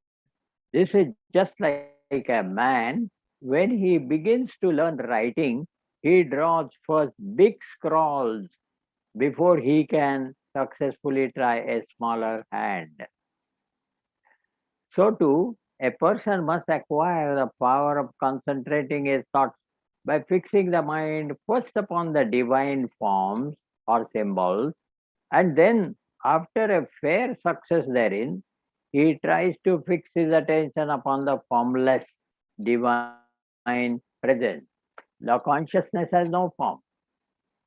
This is just like a man, when he begins to learn writing, he draws first big scrawls before he can successfully try a smaller hand. So too, a person must acquire the power of concentrating his thoughts by fixing the mind first upon the divine forms or symbols, and then, after a fair success therein, he tries to fix his attention upon the formless divine presence. The consciousness has no form,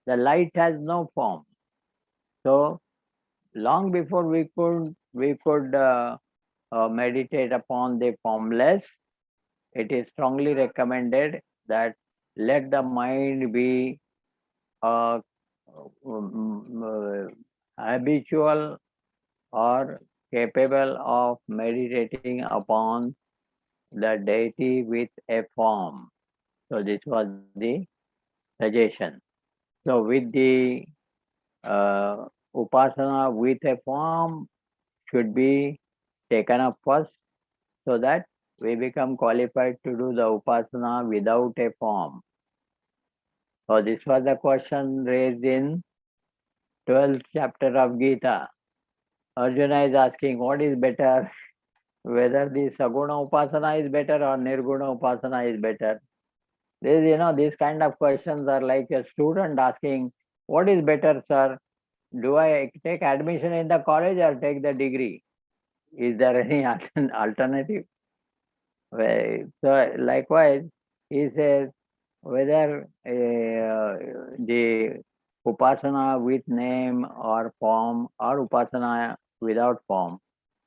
the light has no form. So, long before we could meditate upon the formless, it is strongly recommended that let the mind be uh, habitual or capable of meditating upon the deity with a form. So this was the suggestion. So with the upasana with a form should be taken up first, so that we become qualified to do the upasana without a form. So this was the question raised in 12th chapter of Gita. Arjuna is asking what is better, whether the Saguna Upasana is better or Nirguna Upasana is better. These kind of questions are like a student asking, what is better, sir? Do I take admission in the college or take the degree? Is there any alternative? So likewise, he says, whether the upasana with name or form or upasana without form,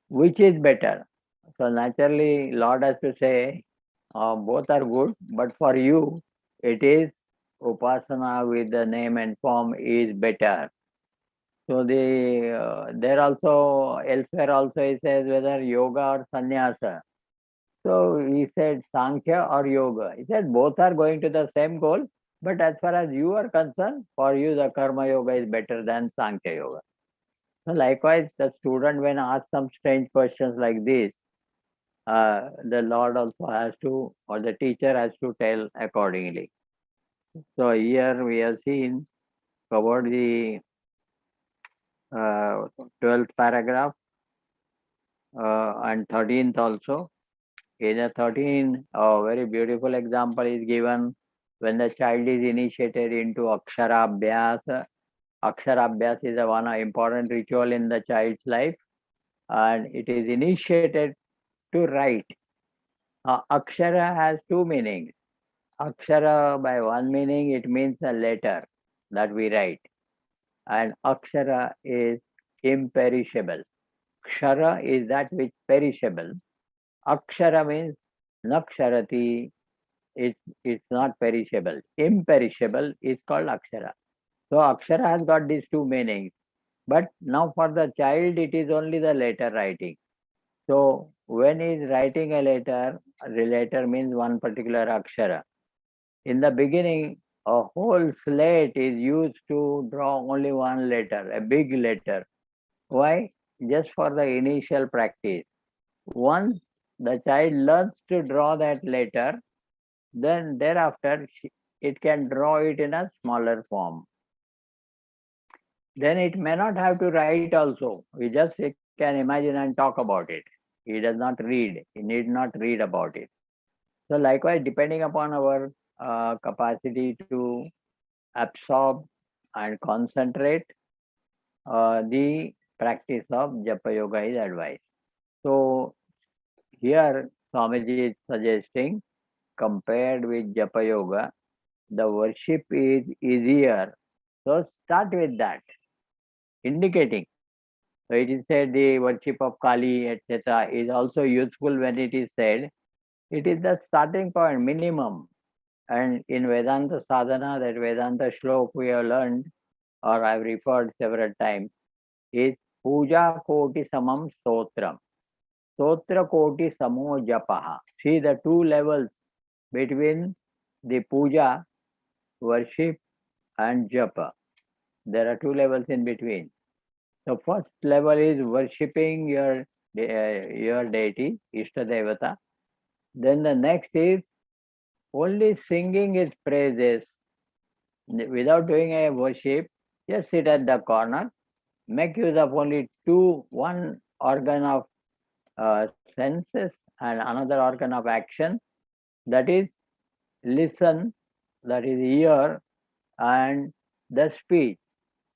which is better? So naturally, Lord has to say, both are good, but for you, it is upasana with the name and form is better. So there also, elsewhere also he says whether yoga or sannyasa. So he said Sankhya or yoga. He said both are going to the same goal, but as far as you are concerned, for you the karma yoga is better than Sankhya yoga. So likewise, the student when asked some strange questions like this, the Lord also has to, or the teacher has to tell accordingly. So here we have seen covered the 12th paragraph and 13th also. In the 13, a very beautiful example is given when the child is initiated into Aksharabhyas. Aksharabhyas is one important ritual in the child's life. and it is initiated to write. Akshara has two meanings. Akshara, by one meaning, it means a letter that we write, and Akshara is imperishable. Kshara is that which perishable. Akshara means naksharati, it's not perishable. Imperishable is called Akshara. So Akshara has got these two meanings. But now for the child, it is only the letter writing. So when he is writing a letter means one particular Akshara. In the beginning, a whole slate is used to draw only one letter, a big letter. Why? Just for the initial practice. Once the child learns to draw that letter, then thereafter it can draw it in a smaller form. Then it may not have to write also. We just can imagine and talk about it. He does not read. He need not read about it. So likewise, depending upon our capacity to absorb and concentrate, the practice of Japa Yoga is advised. So here Swamiji is suggesting, compared with Japa Yoga, the worship is easier. So start with that, indicating. So it is said the worship of Kali, etc., is also useful when it is said. It is the starting point, minimum. And in Vedanta Sadhana, that Vedanta shlok we have learned, or I've referred several times, is Puja Koti Samam Stotram. Stotra Koti Samo Japaha. See the two levels between the puja, worship, and japa. There are two levels in between. The first level is worshipping your deity, Ishta Devata. Then the next is only singing his praises. Without doing a worship, just sit at the corner, make use of only one organ of senses and another organ of action, that is listen, that is ear, and the speech.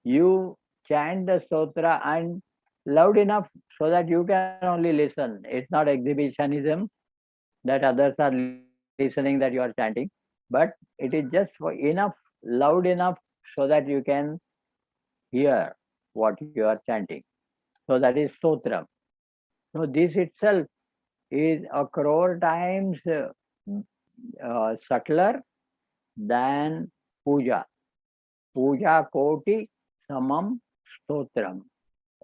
You chant the stotra and loud enough so that you can only listen. It's not exhibitionism that others are listening that you are chanting, but it is just for enough, loud enough so that you can hear what you are chanting. So that is stotra. So this itself is a crore times subtler than puja. Puja koti samam stotram.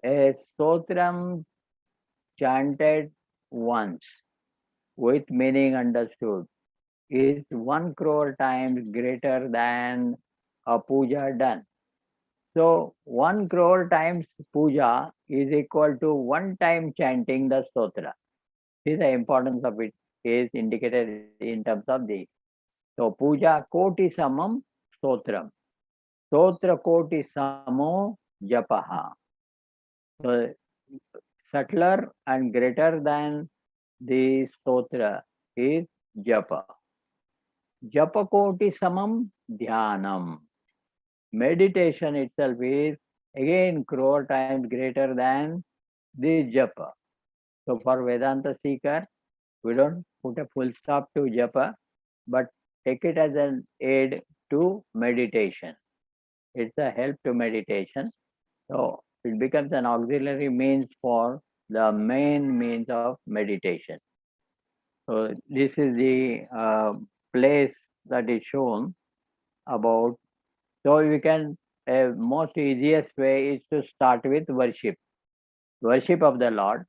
A stotram chanted once with meaning understood is 1 crore times greater than a puja done. So 1 crore times puja is equal to 1 time chanting the stotra. See, the importance of it is indicated in terms of the. So puja koti samam stotram. Stotra koti samo japaha. So subtler and greater than the stotra is japa. Japa koti samam dhyanam. Meditation itself is again crore times greater than the japa. So for Vedanta seeker, we don't put a full stop to japa, but take it as an aid to meditation. It's a help to meditation. So it becomes an auxiliary means for the main means of meditation. So this is the place that is shown about. So we can, most easiest way is to start with worship of the Lord.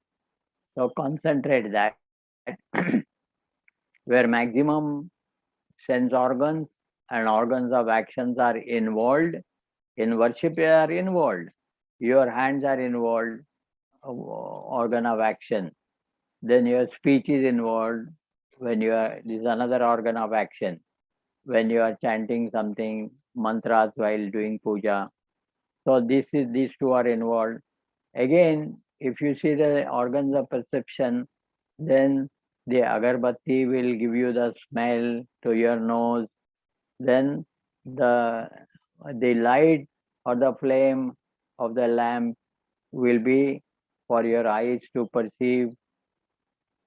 So concentrate that where maximum sense organs and organs of actions are involved. In worship, you are involved. Your hands are involved, organ of action. Then your speech is involved. This is another organ of action. When you are chanting something, mantras while doing puja. So these two are involved. Again, if you see the organs of perception, then the agarbatti will give you the smell to your nose. Then the light or the flame of the lamp will be for your eyes to perceive.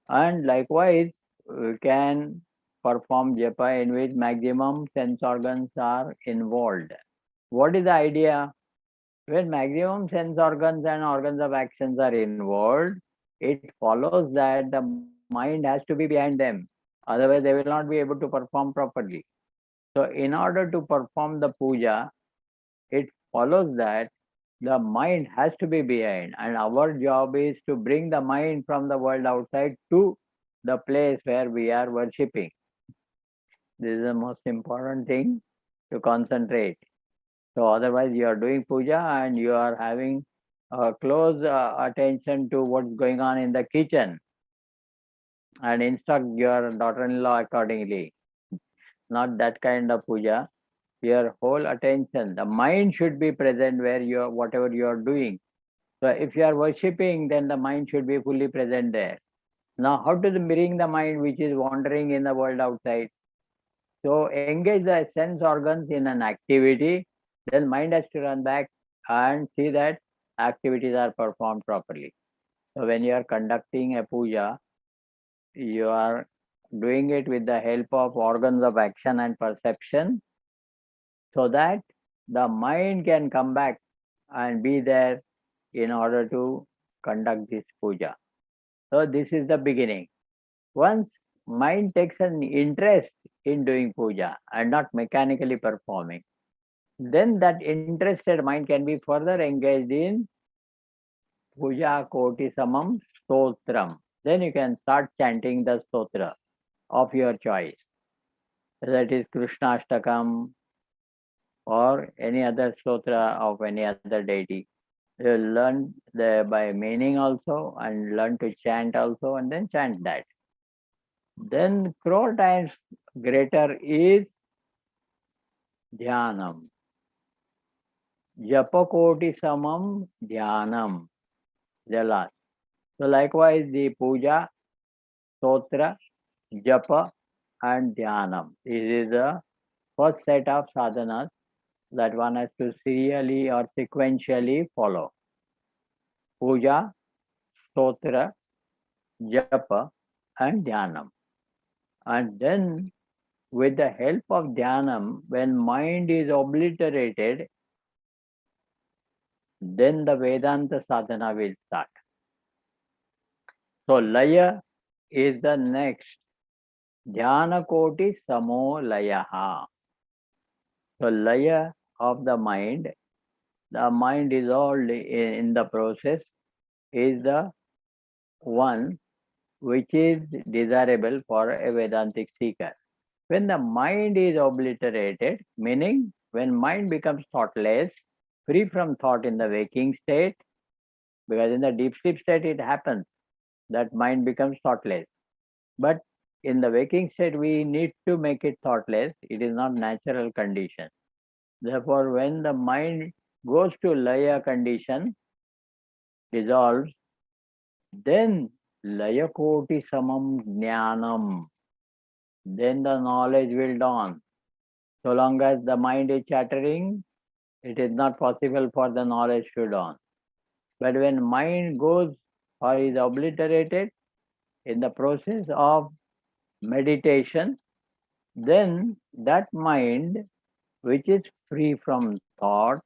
And likewise, we can perform japa in which maximum sense organs are involved. What is the idea? When maximum sense organs and organs of actions are involved, it follows that the mind has to be behind them. Otherwise, they will not be able to perform properly. So, in order to perform the puja, it follows that the mind has to be behind, and our job is to bring the mind from the world outside to the place where we are worshipping. This is the most important thing to concentrate. So otherwise you are doing puja and you are having close attention to what's going on in the kitchen and instruct your daughter-in-law accordingly. Not that kind of puja. Your whole attention, the mind should be present where you are, whatever you are doing. So if you are worshipping, then the mind should be fully present there. Now, how to bring the mind which is wandering in the world outside? So engage the sense organs in an activity, then mind has to run back and see that activities are performed properly. So when you are conducting a puja, you are doing it with the help of organs of action and perception, so that the mind can come back and be there in order to conduct this puja. So this is the beginning. Once mind takes an interest in doing puja and not mechanically performing, then that interested mind can be further engaged in puja koti samam stotram. Then you can start chanting the stotra of your choice. That is Krishna Ashtakam or any other stotra of any other deity. You learn by meaning also and learn to chant also and then chant that. Then crore times greater is dhyanam. Japa koti samam dhyanam. The last. So likewise the puja, stotra, japa and dhyanam. This is the first set of sadhanas that one has to serially or sequentially follow. Puja, stotra, japa and dhyanam. And then with the help of dhyanam, when mind is obliterated, then the Vedanta sadhana will start. So laya is the next. Dhyana koti samo layaha. So laya of the mind dissolved in the process, is the one which is desirable for a Vedantic seeker. When the mind is obliterated, meaning when mind becomes thoughtless, free from thought in the waking state, because in the deep sleep state it happens that mind becomes thoughtless. But in the waking state, we need to make it thoughtless. It is not natural condition. Therefore, when the mind goes to laya condition, dissolves, then laya koti samam jnanam. Then the knowledge will dawn. So long as the mind is chattering, it is not possible for the knowledge to dawn. But when mind goes or is obliterated in the process of meditation, then that mind which is free from thought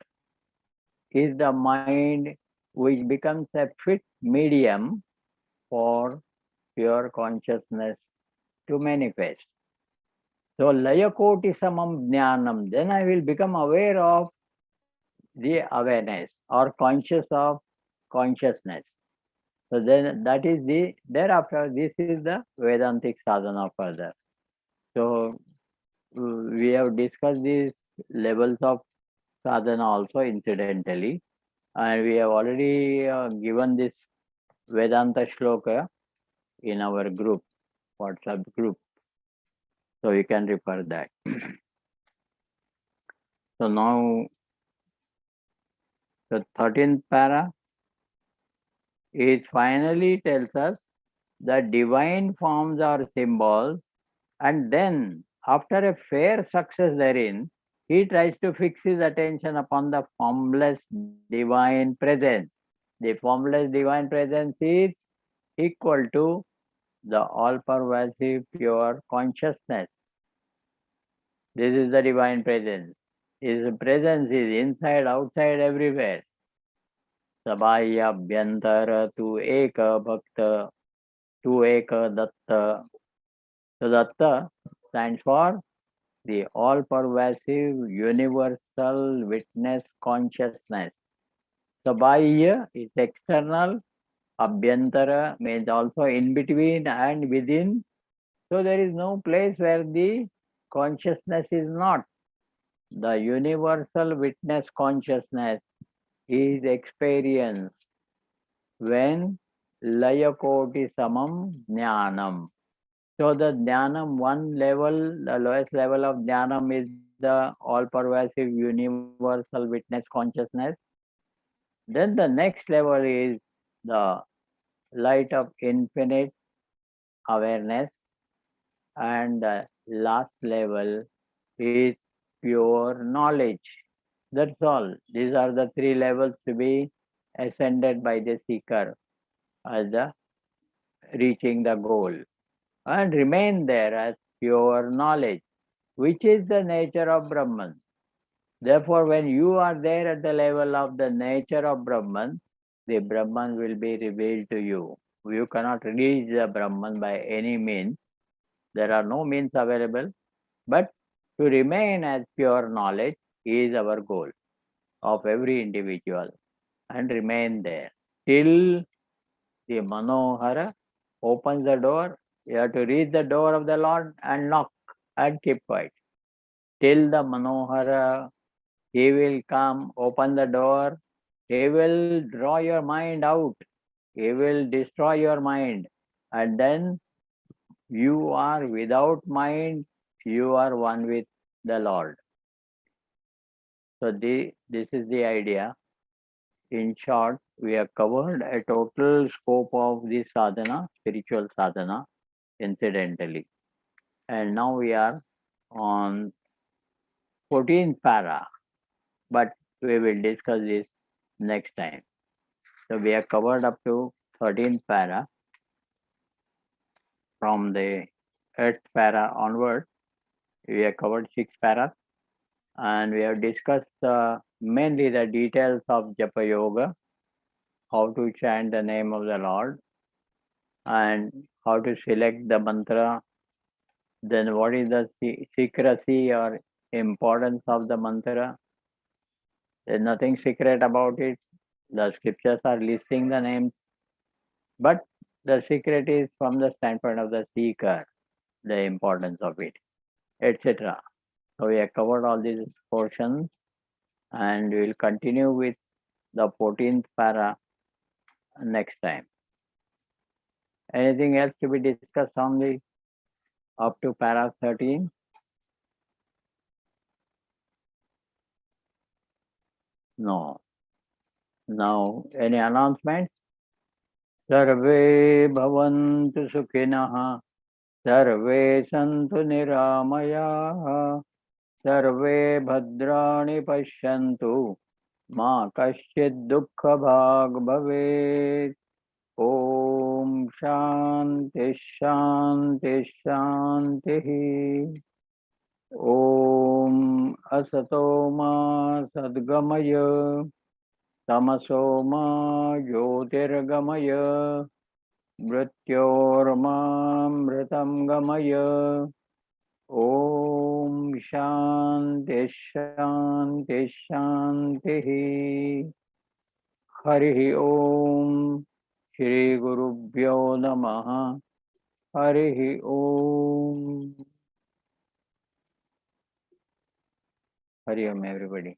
is the mind which becomes a fit medium for pure consciousness to manifest. So laya koti samam jnanam, then I will become aware of the awareness or conscious of consciousness. So then that is the, thereafter this is the Vedantic sadhana further. So we have discussed these levels of sadhana also incidentally, and we have already given this Vedanta shloka in our group, WhatsApp group. So you can refer that. So now the 13th para is finally tells us that divine forms are symbols, and then after a fair success therein, he tries to fix his attention upon the formless divine presence. The formless divine presence is equal to the all-pervasive pure consciousness. This is the divine presence. His presence is inside, outside, everywhere. Sabaya Abhyantara tu Eka Bhakta tu Eka Datta. So Datta stands for the all-pervasive universal witness consciousness. Sabaya is external, Abhyantara means also in between and within. So there is no place where the consciousness is not. The universal witness consciousness is experienced when Layakoti Samam Jnanam. So the Jnanam, one level, the lowest level of Jnanam is the all-pervasive universal witness consciousness. Then the next level is the light of infinite awareness. And the last level is pure knowledge. That's all. These are the three levels to be ascended by the seeker as the reaching the goal, and remain there as pure knowledge, which is the nature of Brahman. Therefore, when you are there at the level of the nature of Brahman, the Brahman will be revealed to you. You cannot reach the Brahman by any means. There are no means available, but to remain as pure knowledge is our goal of every individual, and remain there till the Manohara opens the door. You have to reach the door of the Lord and knock and keep quiet. Till the Manohara, he will come, open the door, he will draw your mind out, he will destroy your mind, and then you are without mind, you are one with the Lord. So this is the idea. In short, we have covered a total scope of this sadhana, spiritual sadhana, incidentally. And now we are on 14th para, but we will discuss this next time. So we have covered up to 13th para. From the 8th para onward, we have covered 6 paras, and we have discussed mainly the details of Japa Yoga, how to chant the name of the Lord, and how to select the mantra. Then what is the secrecy or importance of the mantra? There's nothing secret about it. The scriptures are listing the names, but the secret is from the standpoint of the seeker, the importance of it, etc. So we have covered all these portions, and we will continue with the 14th para next time. Anything else to be discussed on the up to para 13? No. Now, any announcements? Sarve bhavantu sukhinah, sarve santu niramayah, sarve bhadrani pashyantu, ma kaschid dukkha bhag bhavet. Om Shanti Shanti Shanti. Om Asato Ma Sadgamaya, Tamaso Ma Jyotirgamaya, Mrityorma Mritam Gamaya. Om Shanti Shanti Shanti. Hari Om. Shri Gurubhyo Namaha. Hari Om. Hari Om, everybody.